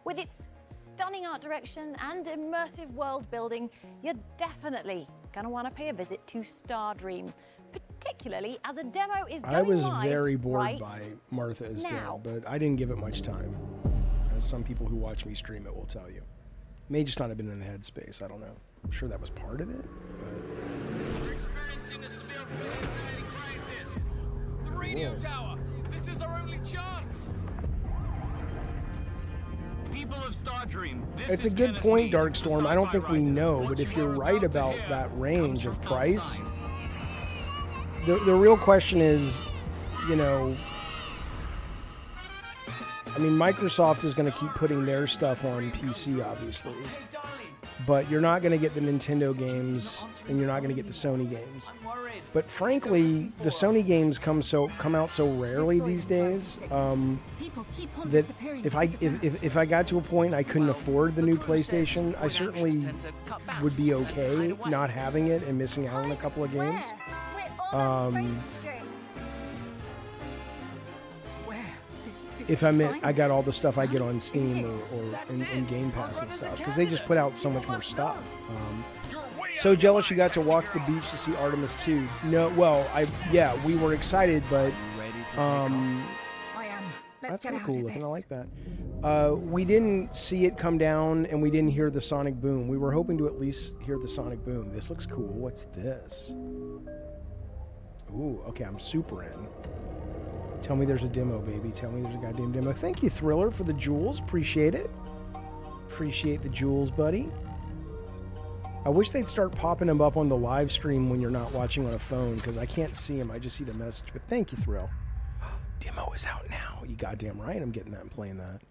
With its stunning art direction and immersive world building, you're definitely going to want to pay a visit to Stardream, particularly as a demo is going I was live very bored right by Martha is now. Dead, but I didn't give it much time, as some people who watch me stream it will tell you. May just not have been in the headspace, I don't know. I'm sure that was part of it, but... We're experiencing a severe planetary crisis. The radio tower! This is our only chance! People of Stardream, It's a good point, Darkstorm. I don't think we know, but if you're right about that range of price, the real question is, you know, I mean, Microsoft is going to keep putting their stuff on PC, obviously, but you're not going to get the Nintendo games, and you're not going to get the Sony games. But frankly, the Sony games come out so rarely these days that if I got to a point I couldn't afford the new PlayStation, I certainly would be okay not having it and missing out on a couple of games. If I got all the stuff I get on Steam or in Game Pass and stuff, because they just put out so much more stuff. So jealous you got to walk to the beach to see Artemis 2. No, well, we were excited, but that's kind of cool looking. I like that. We didn't see it come down, and we didn't hear the sonic boom. We were hoping to at least hear the sonic boom. This looks cool. What's this? Ooh, okay, I'm super in. Tell me there's a demo, baby. Tell me there's a goddamn demo. Thank you, Thriller, for the jewels. Appreciate it. Appreciate the jewels, buddy. I wish they'd start popping them up on the live stream when you're not watching on a phone, because I can't see them. I just see the message. But thank you, Thrill. Demo is out now. You goddamn right I'm getting that and playing that.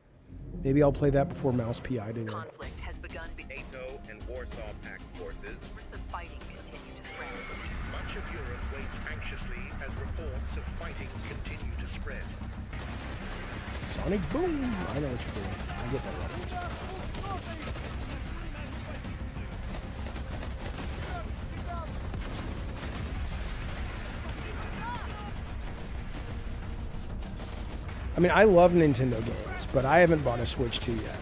Maybe I'll play that before Mouse PI today. Conflict has begun. NATO and Warsaw Pact forces. The fighting continue to spread. Much of Europe waits anxiously as reports of fighting continue to spread. Sonic boom! I know what you're doing. I get that reference. I mean, I love Nintendo games, but I haven't bought a Switch 2 yet.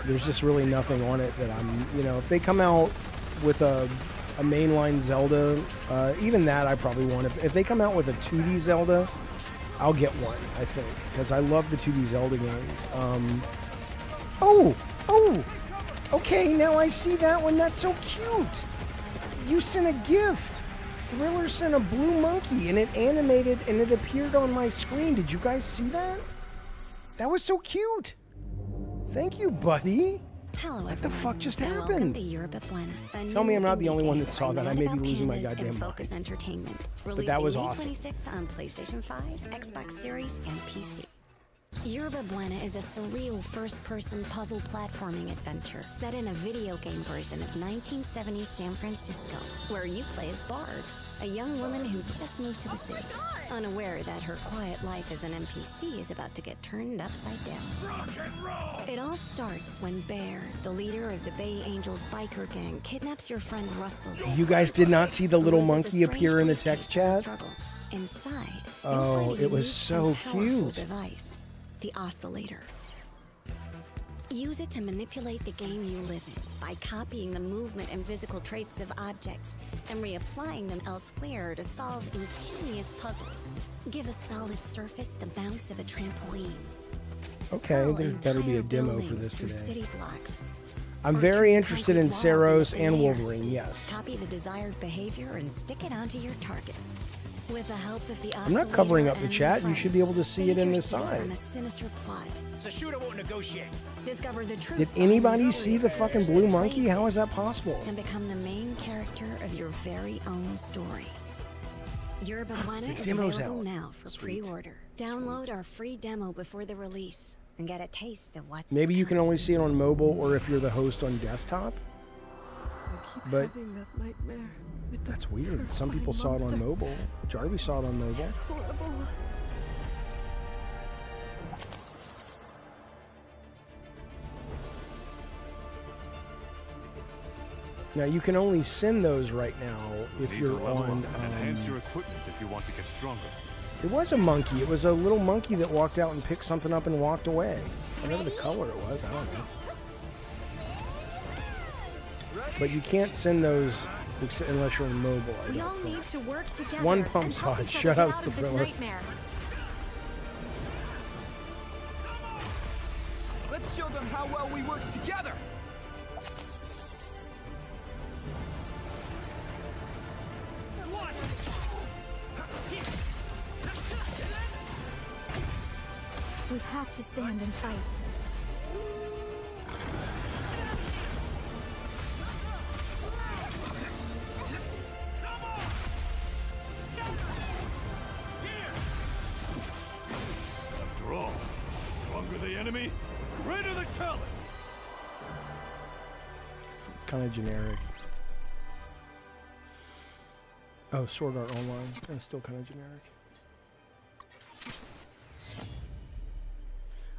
There's just really nothing on it that I'm, you know, if they come out with a mainline Zelda, even that I probably want. If they come out with a 2D Zelda, I'll get one, I think, because I love the 2D Zelda games. Okay, now I see that one. That's so cute. You sent a gift. Thriller sent a blue monkey, and it animated, and it appeared on my screen. Did you guys see that? That was so cute. Thank you, buddy. Hello, what the fuck just happened? happened? Tell me I'm not the only one that saw that. I may be losing my goddamn Focus mind. Entertainment. But that was May awesome. 26th on PlayStation 5, Xbox Series, and PC. Yerba Buena is a surreal first-person puzzle platforming adventure set in a video game version of 1970s San Francisco, where you play as Bard, a young woman who just moved to the city, unaware that her quiet life as an NPC is about to get turned upside down. Rock and roll! It all starts when Bear, the leader of the Bay Angels biker gang, kidnaps your friend Russell. You guys did not see the little Loses a monkey strange appear in the briefcase text in the chat? struggle. Inside, you'll Oh, find a it was unique so and powerful cute. device, the oscillator. Use it to manipulate the game you live in by copying the movement and physical traits of objects and reapplying them elsewhere to solve ingenious puzzles. Give a solid surface the bounce of a trampoline. Okay, there better be a Entire demo for buildings this through today. city blocks. I'm Or very turn interested in concrete walls Saros into and thin air. Wolverine, yes. Copy the desired behavior and stick it onto your target. With the help of the I'm not covering up the chat. You should be able to see it in the side. From a sinister plot. The shooter won't negotiate. Discover the truth. Did anybody see the fucking blue monkey? How is that possible? And become the main character of your very own story. Yerba Buena is available now for pre-order. Download our free demo before the release and get a taste of what's Maybe you can only see it on mobile or if you're the host on desktop. But that's weird. Some people saw it on mobile. Jarvie saw it on mobile. It's horrible. Now you can only send those right now if Need to you're level on. up and enhance your equipment if you want to get stronger. It was a monkey. It was a little monkey that walked out and picked something up and walked away. Whatever the color it was, I don't know. But you can't send those unless you're on mobile. I We don't all think. need to work together. One pump and help sod. each Shut other up, get out of this Thriller. nightmare. Let's show them how well we work together. We have to stand and fight. After all, stronger the enemy, greater the challenge. It's kind of generic. Oh, Sword Art Online. That's still kind of generic.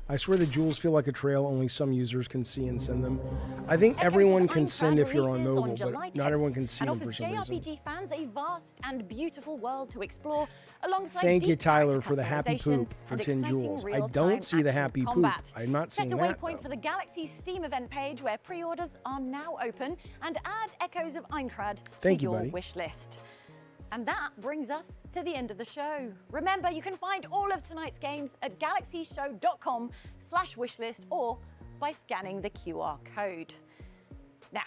I swear the jewels feel like a trail only some users can see and send them. I think everyone can send if you're on mobile, but not everyone can see them for some reason. JRPG fans a vast and beautiful world to explore alongside Thank you, deep Tyler, character for the happy customization poop for and 10 exciting jewels. I real-time don't see the action happy combat. poop. I'm not seeing Set a that, waypoint though. for the Galaxies Steam event page where pre-orders are now open, and add Echoes of Einkrad Thank to you, your buddy. wish list. And that brings us to the end of the show. Remember, you can find all of tonight's games at galaxieshow.com/wishlist or by scanning the QR code. Now,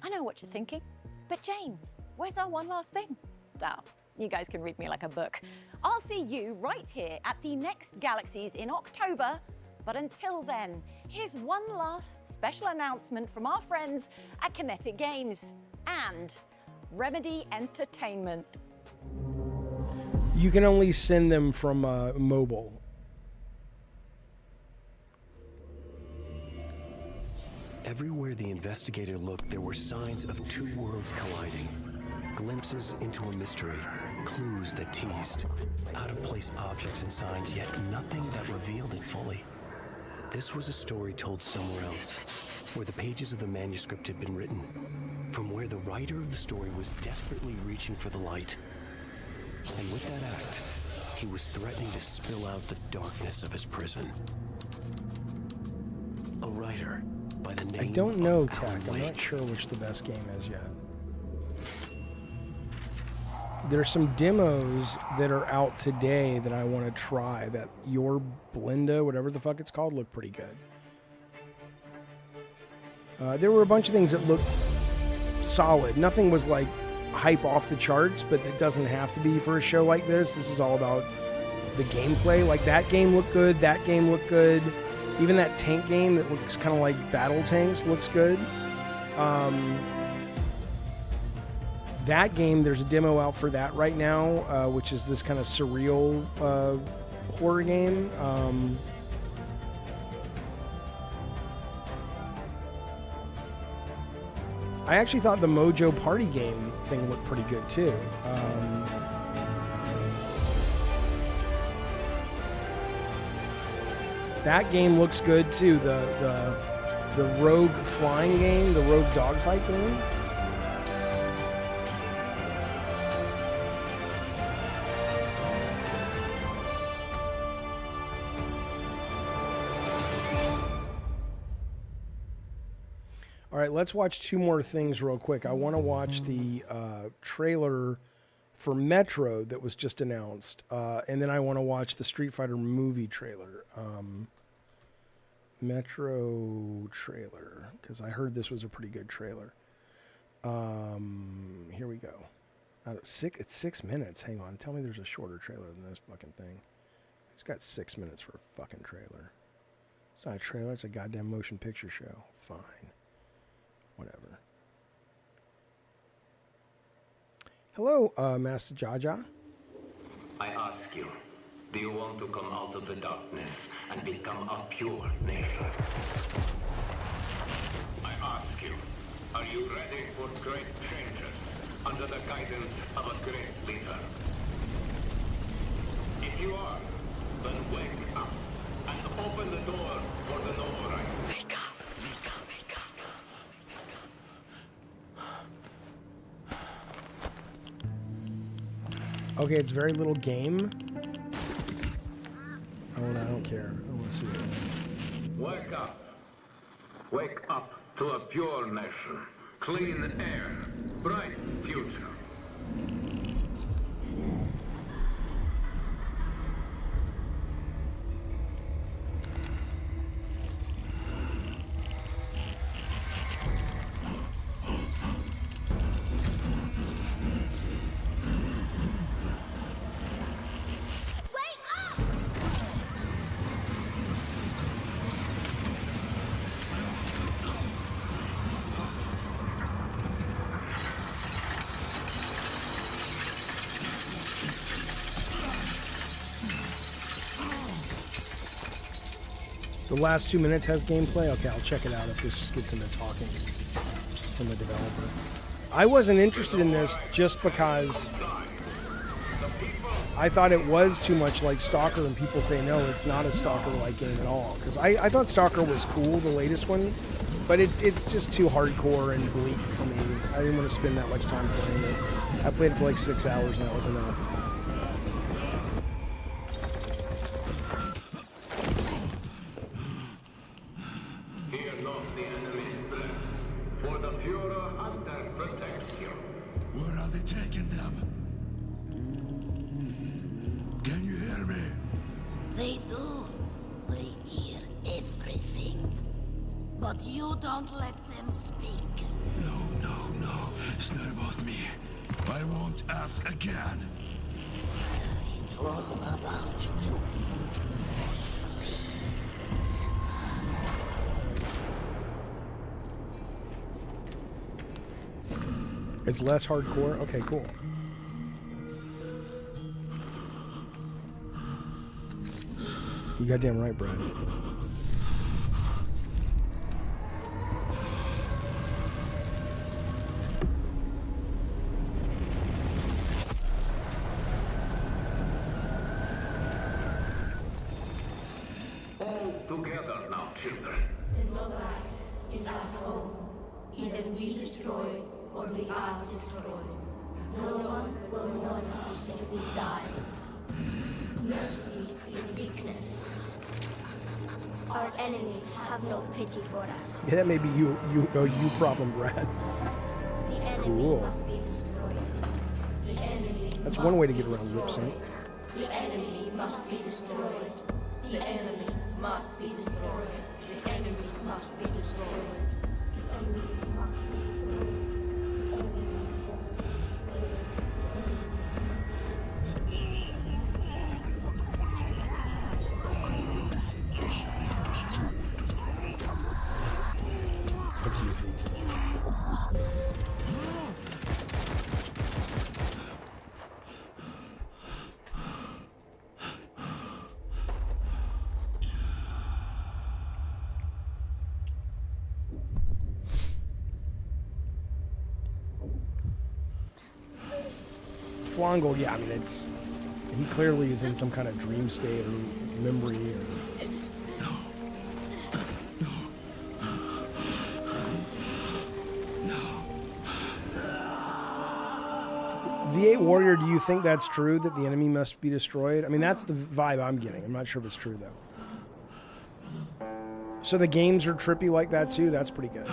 I know what you're thinking, but Jane, where's our one last thing? Oh, you guys can read me like a book. I'll see you right here at the next Galaxies in October. But until then, here's one last special announcement from our friends at Kinetic Games and Remedy Entertainment. You can only send them from mobile. Everywhere the investigator looked, there were signs of two worlds colliding. Glimpses into a mystery, clues that teased, out-of-place objects and signs, yet nothing that revealed it fully. This was a story told somewhere else, where the pages of the manuscript had been written, from where the writer of the story was desperately reaching for the light. And with that act, he was threatening to spill out the darkness of his prison. A writer by the name I don't know, of Tech. Alan I'm Wake. not sure which the best game is yet. There's some demos that are out today that I want to try. That Your Blenda, whatever the fuck it's called, looked pretty good. There were a bunch of things that looked solid. Nothing was like hype off the charts, but it doesn't have to be for a show like this. This is all about the gameplay. Like that game looked good. That game looked good. Even that tank game that looks kind of like Battle Tanks looks good. That game, there's a demo out for that right now, which is this kind of surreal horror game. I actually thought the Mojo Party game thing looked pretty good too. That game looks good too. The Rogue flying game, the Rogue dogfight game. All right, let's watch two more things real quick. I want to watch the trailer for Metro that was just announced, and then I want to watch the Street Fighter movie trailer. Metro trailer, because I heard this was a pretty good trailer. Here we go. It's 6 minutes. Hang on. Tell me there's a shorter trailer than this fucking thing. It's got 6 minutes for a fucking trailer. It's not a trailer. It's a goddamn motion picture show. Fine. Whatever. Hello, Master Jaja. I ask you, do you want to come out of the darkness and become a pure nation? I ask you, are you ready for great changes under the guidance of a great leader? If you are, then wake up and open the door for the noble right. Wake up, wake up, wake up. Okay, it's very little game. Oh, I don't care. I don't want to see it. Wake up. Wake up to a pure nation. Clean air. Bright future. The last 2 minutes has gameplay? Okay, I'll check it out if this just gets into talking from the developer. I wasn't interested in this just because I thought it was too much like Stalker, and people say no, it's not a Stalker-like game at all. Because I thought Stalker was cool, the latest one, but it's just too hardcore and bleak for me. I didn't want to spend that much time playing it. I played it for like 6 hours and that was enough. Where are they taking them? Can you hear me? They do. We hear everything. But you don't let them speak. No. It's not about me. I won't ask again. It's all about you. It's less hardcore? Okay, cool. You goddamn right, Brad. All together now, children. The Novak is our home. Either we destroy or we are destroyed. No one will mourn us if we die. Mercy is weakness. Our enemies have no pity for us. Yeah, that may be you problem, Brad. The enemy Cool. must be destroyed. The enemy That's must one way to be get around lip sync. destroyed. The enemy must be destroyed. The enemy must be destroyed. The enemy must be destroyed. Flongle, yeah, I mean, he clearly is in some kind of dream state or memory or... V8 Warrior, do you think that's true, that the enemy must be destroyed? I mean, that's the vibe I'm getting. I'm not sure if it's true, though. So the games are trippy like that, too? That's pretty good.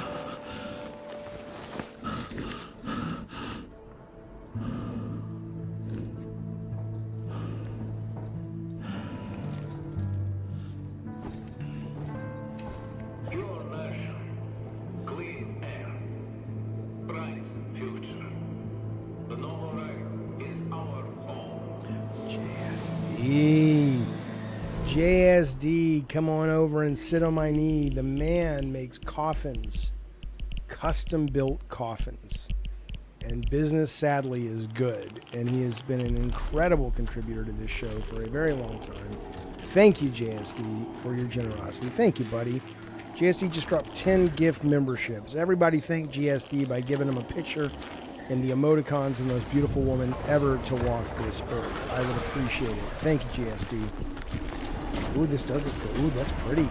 Pure nation. Clean air. Bright future. The noble right JSD, come on over and sit on my knee. The man makes coffins, custom-built coffins. And business, sadly, is good. And he has been an incredible contributor to this show for a very long time. Thank you, JSD, for your generosity. Thank you, buddy. JSD just dropped 10 gift memberships. Everybody thank JSD by giving him a picture and the emoticons and the most beautiful woman ever to walk this earth. I would appreciate it. Thank you, JSD. Ooh, this does look good. Ooh, that's pretty.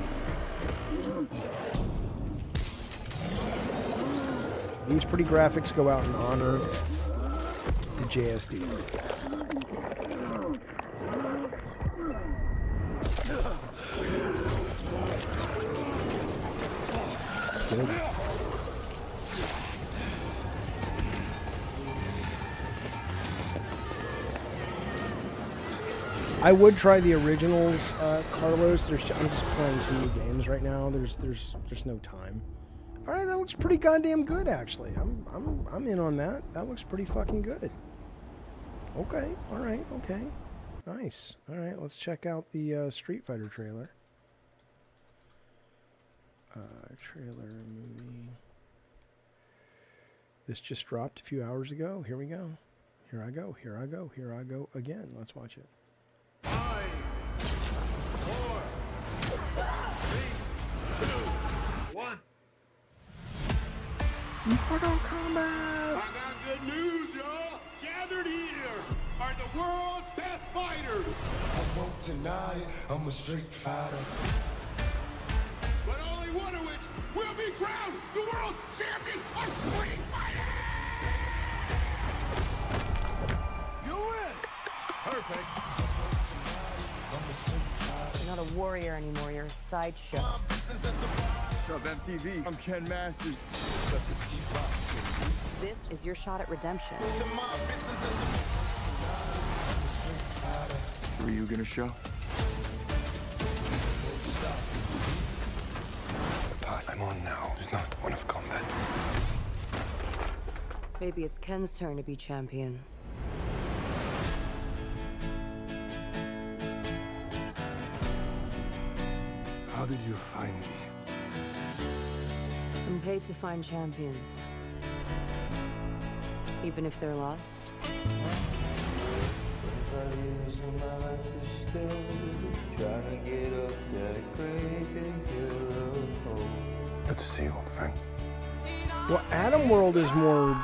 These pretty graphics go out in honor to JSD. It's good. I would try the originals, Carlos. I'm just playing too many games right now. There's no time. All right, that looks pretty goddamn good, actually. I'm in on that. That looks pretty fucking good. Okay, all right, okay, nice. All right, let's check out the Street Fighter trailer. Trailer movie. This just dropped a few hours ago. Here we go. Here I go. Here I go. Here I go again. Let's watch it. 5, 4, 3, 2, 1. Mortal Kombat! I got good news, y'all. Gathered here are the world's best fighters. I won't deny it, I'm a street fighter. But only one of which will be crowned the world champion of Street Fighter! You win! Perfect. You're not a warrior anymore, you're a sideshow. What's up, MTV? I'm Ken Masters. This is your shot at redemption. Who are you gonna show? The path I'm on now is not one of combat. Maybe it's Ken's turn to be champion. How did you find me? I'm paid to find champions. Even if they're lost. Good to see you, old friend. Well, Atom World is more,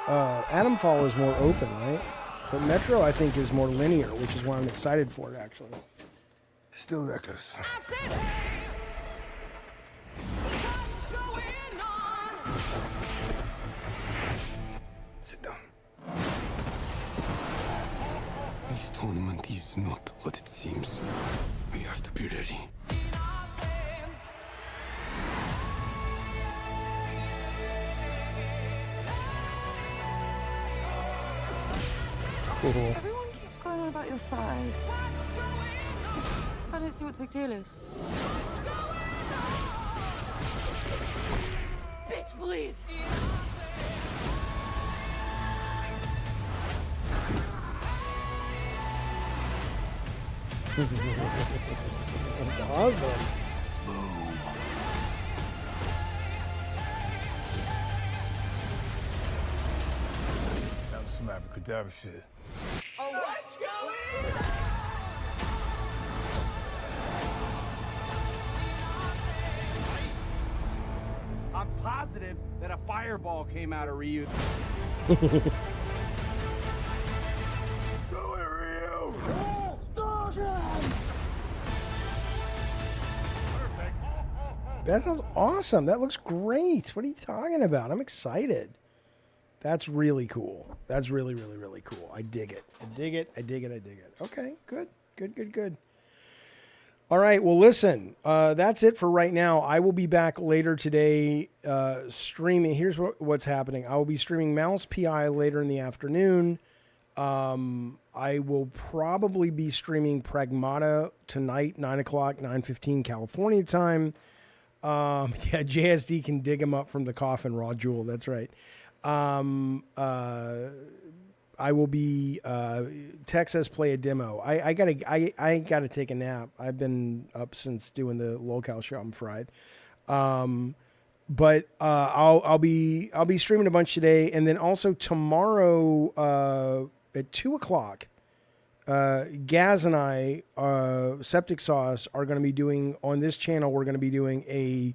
Atomfall is more open, right? But Metro, I think, is more linear, which is why I'm excited for it, actually. Still reckless. Sit down. This tournament is not what it seems. We have to be ready. Cool. Everyone keeps going on about your thighs. I don't see what the big deal is. Bitch, please! That's awesome. That was some abracadabra shit. Oh, what's going on? I'm positive that a fireball came out of Ryu. That sounds awesome. That looks great. What are you talking about? I'm excited. That's really cool. That's really, really, really cool. I dig it. I dig it. I dig it. I dig it. Okay, good. Good, good, good. All right. Well, listen, that's it for right now. I will be back later today streaming. Here's what's happening. I will be streaming Mouse PI later in the afternoon. I will probably be streaming Pragmata tonight, 9 o'clock, 9:15 California time. Yeah, JSD can dig him up from the coffin, Raw Jewel. That's right. I will be. Tex says play a demo. I gotta take a nap. I've been up since doing the locale show. I'm fried. But I'll be streaming a bunch today, and then also tomorrow at 2:00. Gaz and I, Septic Sauce, are going to be doing on this channel. We're going to be doing a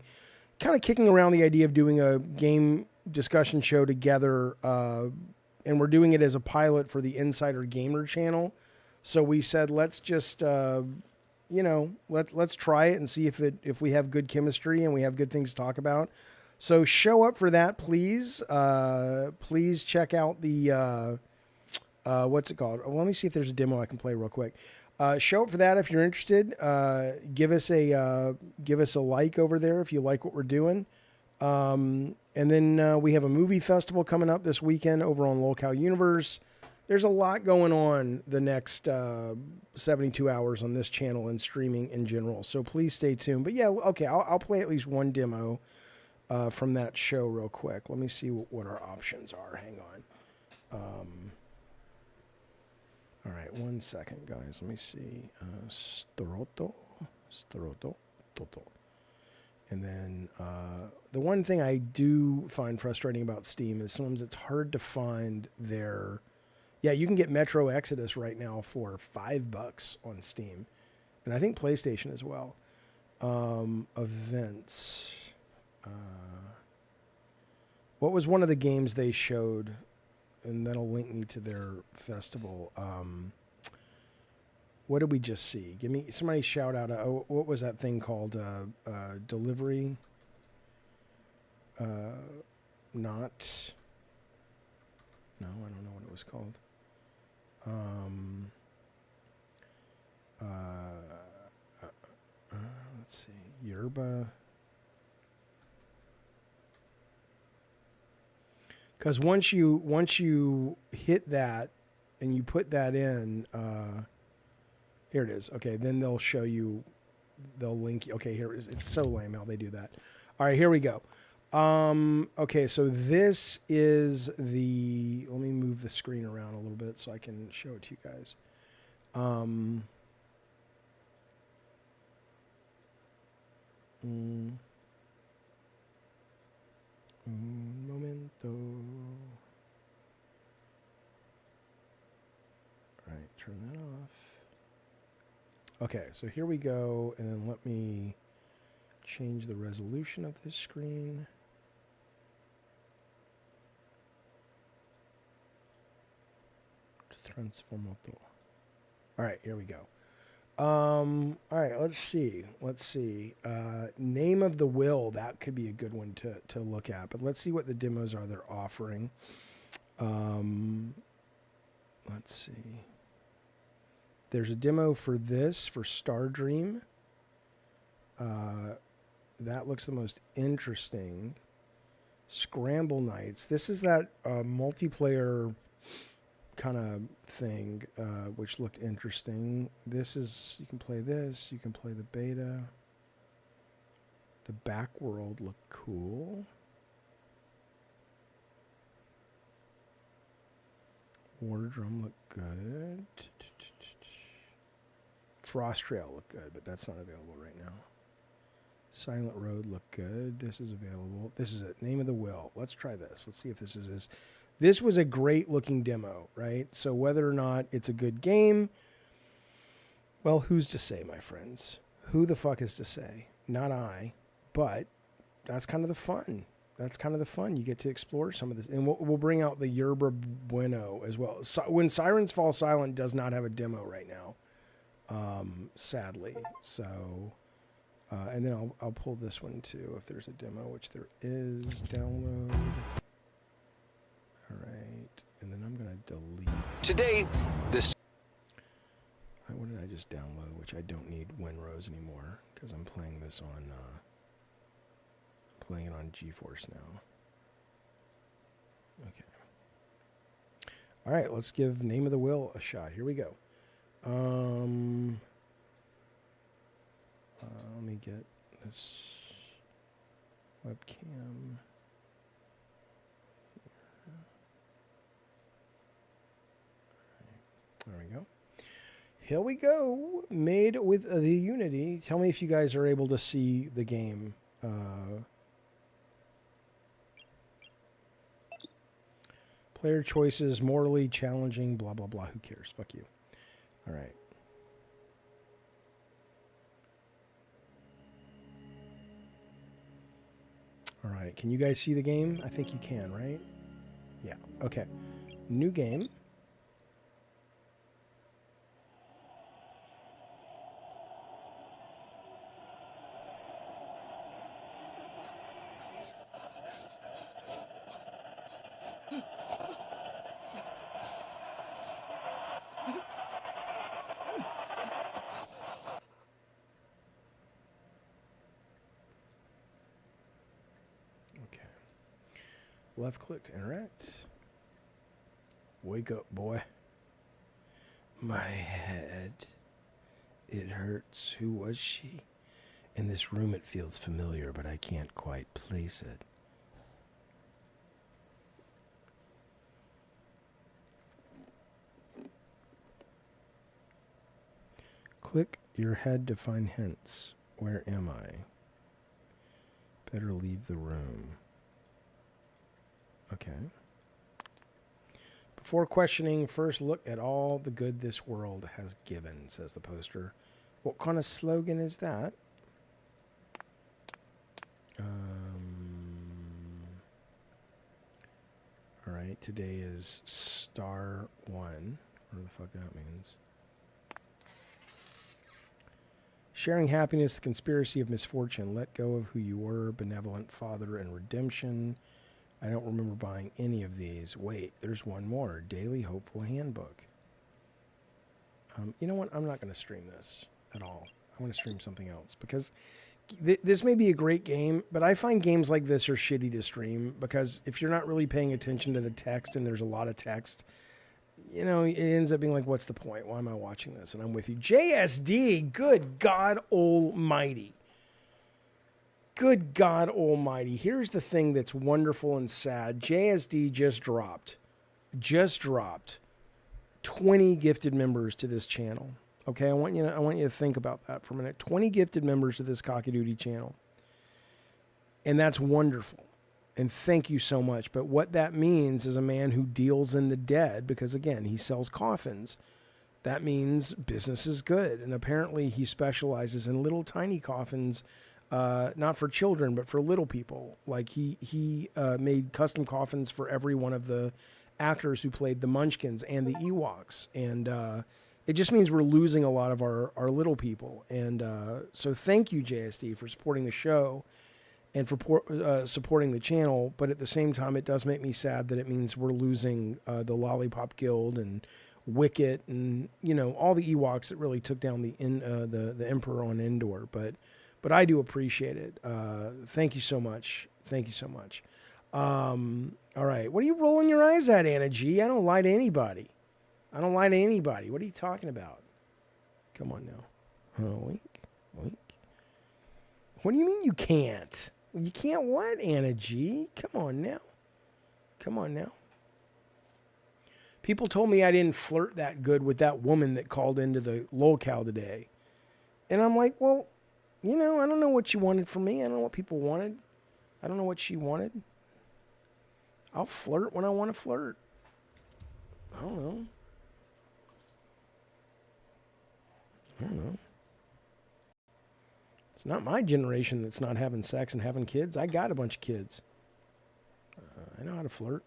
kind of kicking around the idea of doing a game discussion show together, and we're doing it as a pilot for the Insider Gamer channel. So we said let's just let's try it and see if we have good chemistry and we have good things to talk about. So show up for that, please. Please check out the what's it called? Well, let me see if there's a demo I can play real quick. Show up for that if you're interested. Give us a like over there if you like what we're doing. And then we have a movie festival coming up this weekend over on Locale Universe. There's a lot going on the next 72 hours on this channel and streaming in general. So please stay tuned. But yeah, okay, I'll play at least one demo from that show real quick. Let me see what our options are. Hang on. All right, 1 second, guys. Let me see. Toto. And then the one thing I do find frustrating about Steam is sometimes it's hard to find their... Yeah, you can get Metro Exodus right now for $5 on Steam. And I think PlayStation as well. Events. What was one of the games they showed? And that'll link me to their festival. What did we just see? Give me somebody shout out. What was that thing called? Delivery. Not. No, I don't know what it was called. Let's see. Yerba. Because once you hit that and you put that in, here it is. Okay, then they'll show you, they'll link you. Okay, here it is. It's so lame how they do that. All right, here we go. Okay, so this is the, let me move the screen around a little bit so I can show it to you guys. Un momento. All right, turn that off. Okay, so here we go, and then let me change the resolution of this screen. Transformato. All right, here we go. All right, let's see. Name of the Will, that could be a good one to look at. But let's see what the demos are they're offering. Let's see. There's a demo for this, for Star Dream. That looks the most interesting. Scramble Nights. This is that multiplayer kind of thing, which looked interesting. This is, you can play this, you can play the beta. The back world looked cool. War Drum looked good. Frost Trail looked good, but that's not available right now. Silent Road looked good. This is available. This is it. Name of the Will. Let's try this. Let's see if this is. This was a great looking demo, right? So whether or not it's a good game, well, who's to say, my friends? Who the fuck is to say? Not I, but that's kind of the fun. That's kind of the fun. You get to explore some of this. And we'll bring out the Yerba Bueno as well. So, When Sirens Fall Silent does not have a demo right now, sadly. So, and then I'll pull this one too if there's a demo, which there is. Download. All right, and then I'm going to delete. Today, this. What did I just download? Which I don't need WinRose anymore because I'm playing this on. Playing it on GeForce now. Okay. All right, let's give Name of the Will a shot. Here we go. Let me get this webcam. There we go. Here we go. Made with the Unity. Tell me if you guys are able to see the game. Player choices, morally challenging, blah, blah, blah. Who cares? Fuck you. All right. All right. Can you guys see the game? I think you can, right? Yeah. Okay. New game. Left click to interact. Wake up, boy. My head. It hurts. Who was she? In this room it feels familiar, but I can't quite place it. Click your head to find hints. Where am I? Better leave the room. Okay. Before questioning, first look at all the good this world has given, says the poster. What kind of slogan is that? All right, today is Star 1. Whatever the fuck that means. Sharing happiness, the conspiracy of misfortune. Let go of who you were, benevolent father, and redemption. I don't remember buying any of these. Wait, there's one more. Daily Hopeful Handbook. You know what? I'm not going to stream this at all. I want to stream something else because this may be a great game, but I find games like this are shitty to stream because if you're not really paying attention to the text and there's a lot of text, you know, it ends up being like, what's the point? Why am I watching this? And I'm with you. JSD, good God Almighty. Good God Almighty. Here's the thing that's wonderful and sad. JSD just dropped 20 gifted members to this channel. Okay, I want you to think about that for a minute. 20 gifted members to this Cocky Duty channel. And that's wonderful. And thank you so much. But what that means is a man who deals in the dead, because again, he sells coffins. That means business is good. And apparently he specializes in little tiny coffins. Not for children, but for little people. Like he made custom coffins for every one of the actors who played the Munchkins and the Ewoks. And it just means we're losing a lot of our little people. And so thank you, JSD, for supporting the show and for supporting the channel. But at the same time, it does make me sad that it means we're losing the Lollipop Guild and Wicket and, you know, all the Ewoks that really took down the Emperor on Endor. But I do appreciate it. Thank you so much. Thank you so much. All right. What are you rolling your eyes at, Anna G? I don't lie to anybody. I don't lie to anybody. What are you talking about? Come on now. Wink. Wink. What do you mean you can't? You can't what, Anna G? Come on now. Come on now. People told me I didn't flirt that good with that woman that called into the locale today. And I'm like, well, you know, I don't know what you wanted from me. I don't know what people wanted. I don't know what she wanted. I'll flirt when I want to flirt. I don't know. It's not my generation that's not having sex and having kids. I got a bunch of kids. I know how to flirt.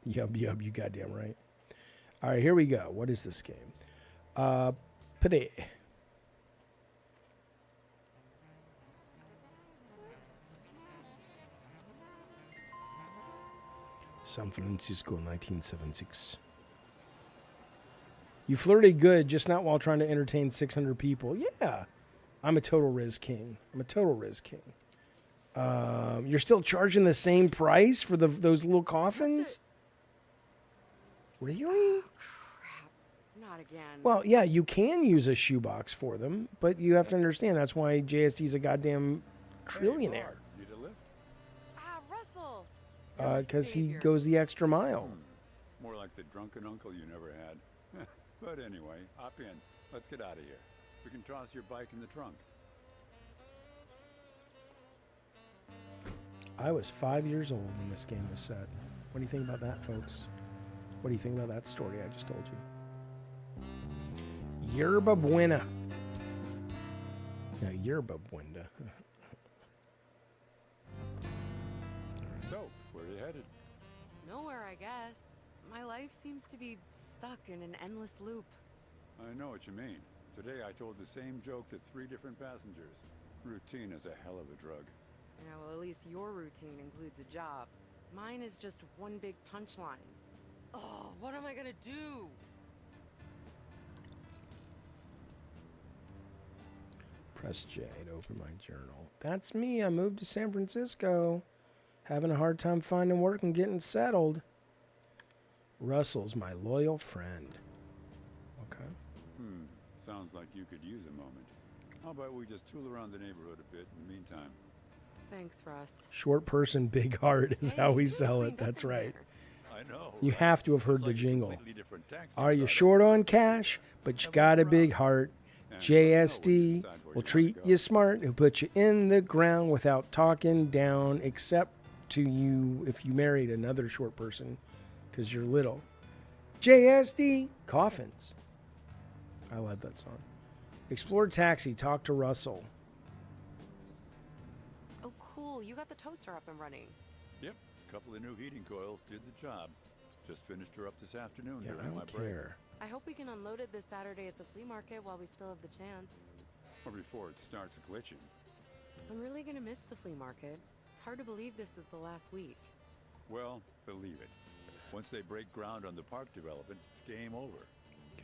Yub, you goddamn right. All right, here we go. What is this game? Play. San Francisco, 1976. You flirted good, just not while trying to entertain 600 people. Yeah, I'm a total Riz King. You're still charging the same price for those little coffins? Really? Oh, crap. Not again. Well, yeah, you can use a shoebox for them, but you have to understand that's why JSD's a goddamn trillionaire. Need a lift? Russell. Because he goes the extra mile. More like the drunken uncle you never had. But anyway, hop in. Let's get out of here. We can toss your bike in the trunk. I was 5 years old when this game was set. What do you think about that, folks? What do you think about that story I just told you? Yerba Buena. Yeah, Yerba Buena. So, where are you headed? Nowhere, I guess. My life seems to be stuck in an endless loop. I know what you mean. Today I told the same joke to 3 different passengers. Routine is a hell of a drug. Yeah, well, at least your routine includes a job. Mine is just one big punchline. Oh, what am I gonna do? Press J to open my journal. That's me. I moved to San Francisco. Having a hard time finding work and getting settled. Russell's my loyal friend. Okay. Sounds like you could use a moment. How about we just tool around the neighborhood a bit in the meantime? Thanks, Russ. Short person, big heart is how we sell it. That's right. I know. You have to have heard the jingle. Completely different taxi Are you product. short on cash, but you got a big heart? JSD will treat you smart. He'll put you in the ground without talking down, except to you if you married another short person because you're little. JSD coffins. I love that song. Explore taxi. Talk to Russell. Oh, cool. You got the toaster up and running. Yep, a couple of new heating coils did the job. Just finished her up this afternoon Yeah, I during my don't break. care. I hope we can unload it this Saturday at the flea market while we still have the chance. Or before it starts glitching. I'm really gonna miss the flea market. It's hard to believe this is the last week. Well, believe it. Once they break ground on the park development, it's game over.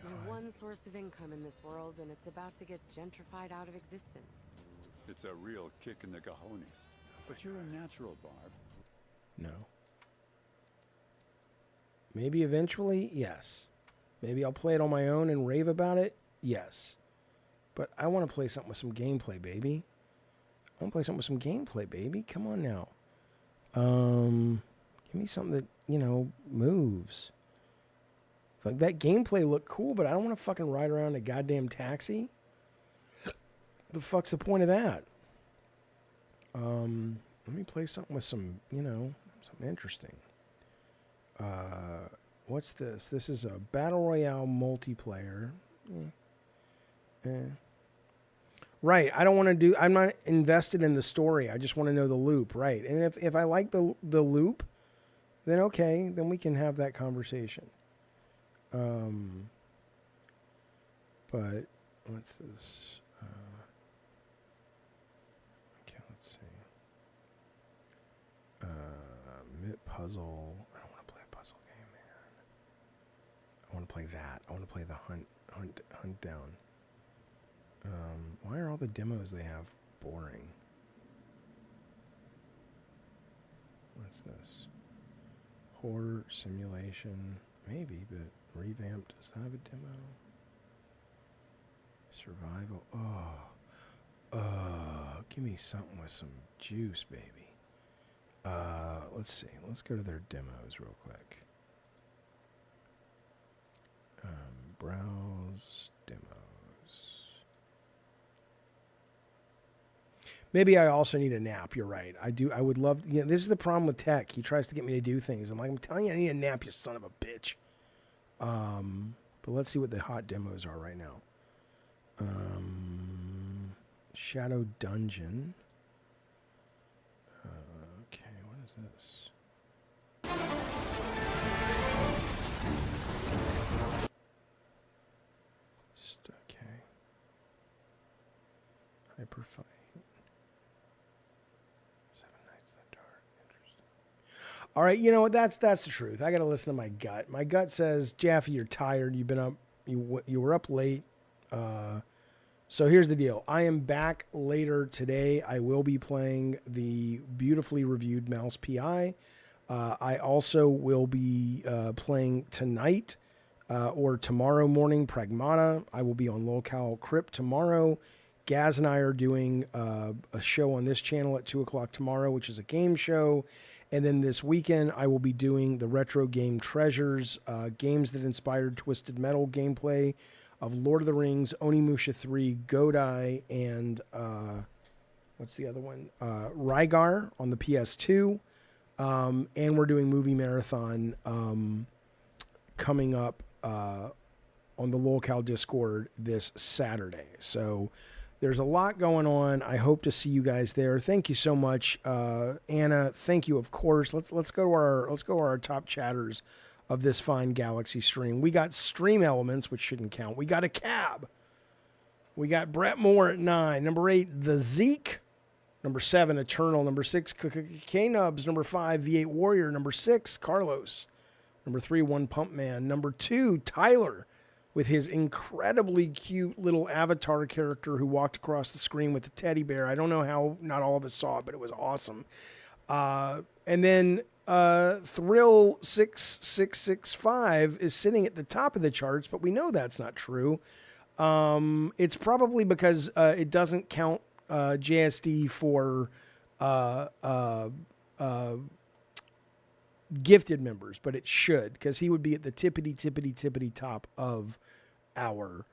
My one source of income in this world, and it's about to get gentrified out of existence. It's a real kick in the cojones. But you're a natural, Barb. No. Maybe eventually, yes. Maybe I'll play it on my own and rave about it, yes. But I want to play something with some gameplay, baby. I want to play something with some gameplay, baby. Come on now. Give me something that, you know, moves. Like, that gameplay looked cool, but I don't want to fucking ride around in a goddamn taxi. The fuck's the point of that? Let me play something with some, you know, something interesting. What's this? This is a Battle Royale multiplayer. Right, I don't want to do... I'm not invested in the story. I just want to know the loop, right? And if I like the loop, then okay, then we can have that conversation. But what's this? Okay, let's see. Puzzle. I don't want to play a puzzle game, man. I want to play that. I want to play the hunt down. Why are all the demos they have boring? What's this? Horror simulation. Maybe, but revamped. Does that have a demo? Survival. Give me something with some juice, baby. Let's see. Let's go to their demos real quick. Browse demos. Maybe I also need a nap. You're right. I do. I would love. Yeah, this is the problem with tech. He tries to get me to do things. I'm like, I'm telling you, I need a nap, you son of a bitch. But let's see what the hot demos are right now. Shadow Dungeon. Okay, what is this? Okay. Hyperfight. 7 Nights in the Dark. Interesting. All right, you know what? That's the truth. I got to listen to my gut. My gut says, Jaffe, you're tired. You've been up. You were up late. So here's the deal. I am back later today. I will be playing the beautifully reviewed Mouse PI. I also will be playing tonight or tomorrow morning Pragmata. I will be on Locale Crypt tomorrow. Gaz and I are doing a show on this channel at 2 o'clock tomorrow, which is a game show. And then this weekend, I will be doing the Retro Game Treasures, games that inspired Twisted Metal gameplay of Lord of the Rings, Onimusha 3, Godai, and what's the other one? Rygar on the PS2. And we're doing Movie Marathon coming up on the LolCal Discord this Saturday. So there's a lot going on. I hope to see you guys there. Thank you so much, Anna. Thank you, of course. Let's go to our top chatters of this fine Galaxy stream. We got Stream Elements, which shouldn't count. We got a Cab. We got Brett Moore at 9. Number 8, The Zeke. Number 7, Eternal. Number 6, K-Nubs. Number 5, V8 Warrior. Number 6, Carlos. Number 3, One Pump Man. Number 2, Tyler, with his incredibly cute little avatar character who walked across the screen with the teddy bear. I don't know how not all of us saw it, but it was awesome. And then Thrill 6665 is sitting at the top of the charts, but we know that's not true. It's probably because it doesn't count JSD for gifted members, but it should, because he would be at the tippity top of our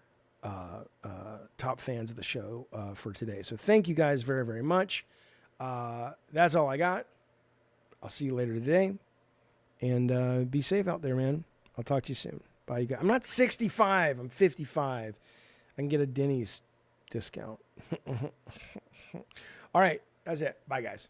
top fans of the show for today. So thank you guys very, very much. That's all I got. I'll see you later today, and be safe out there, man. I'll talk to you soon. Bye, you guys. I'm not 65. I'm 55. I can get a Denny's discount. All right. That's it. Bye, guys.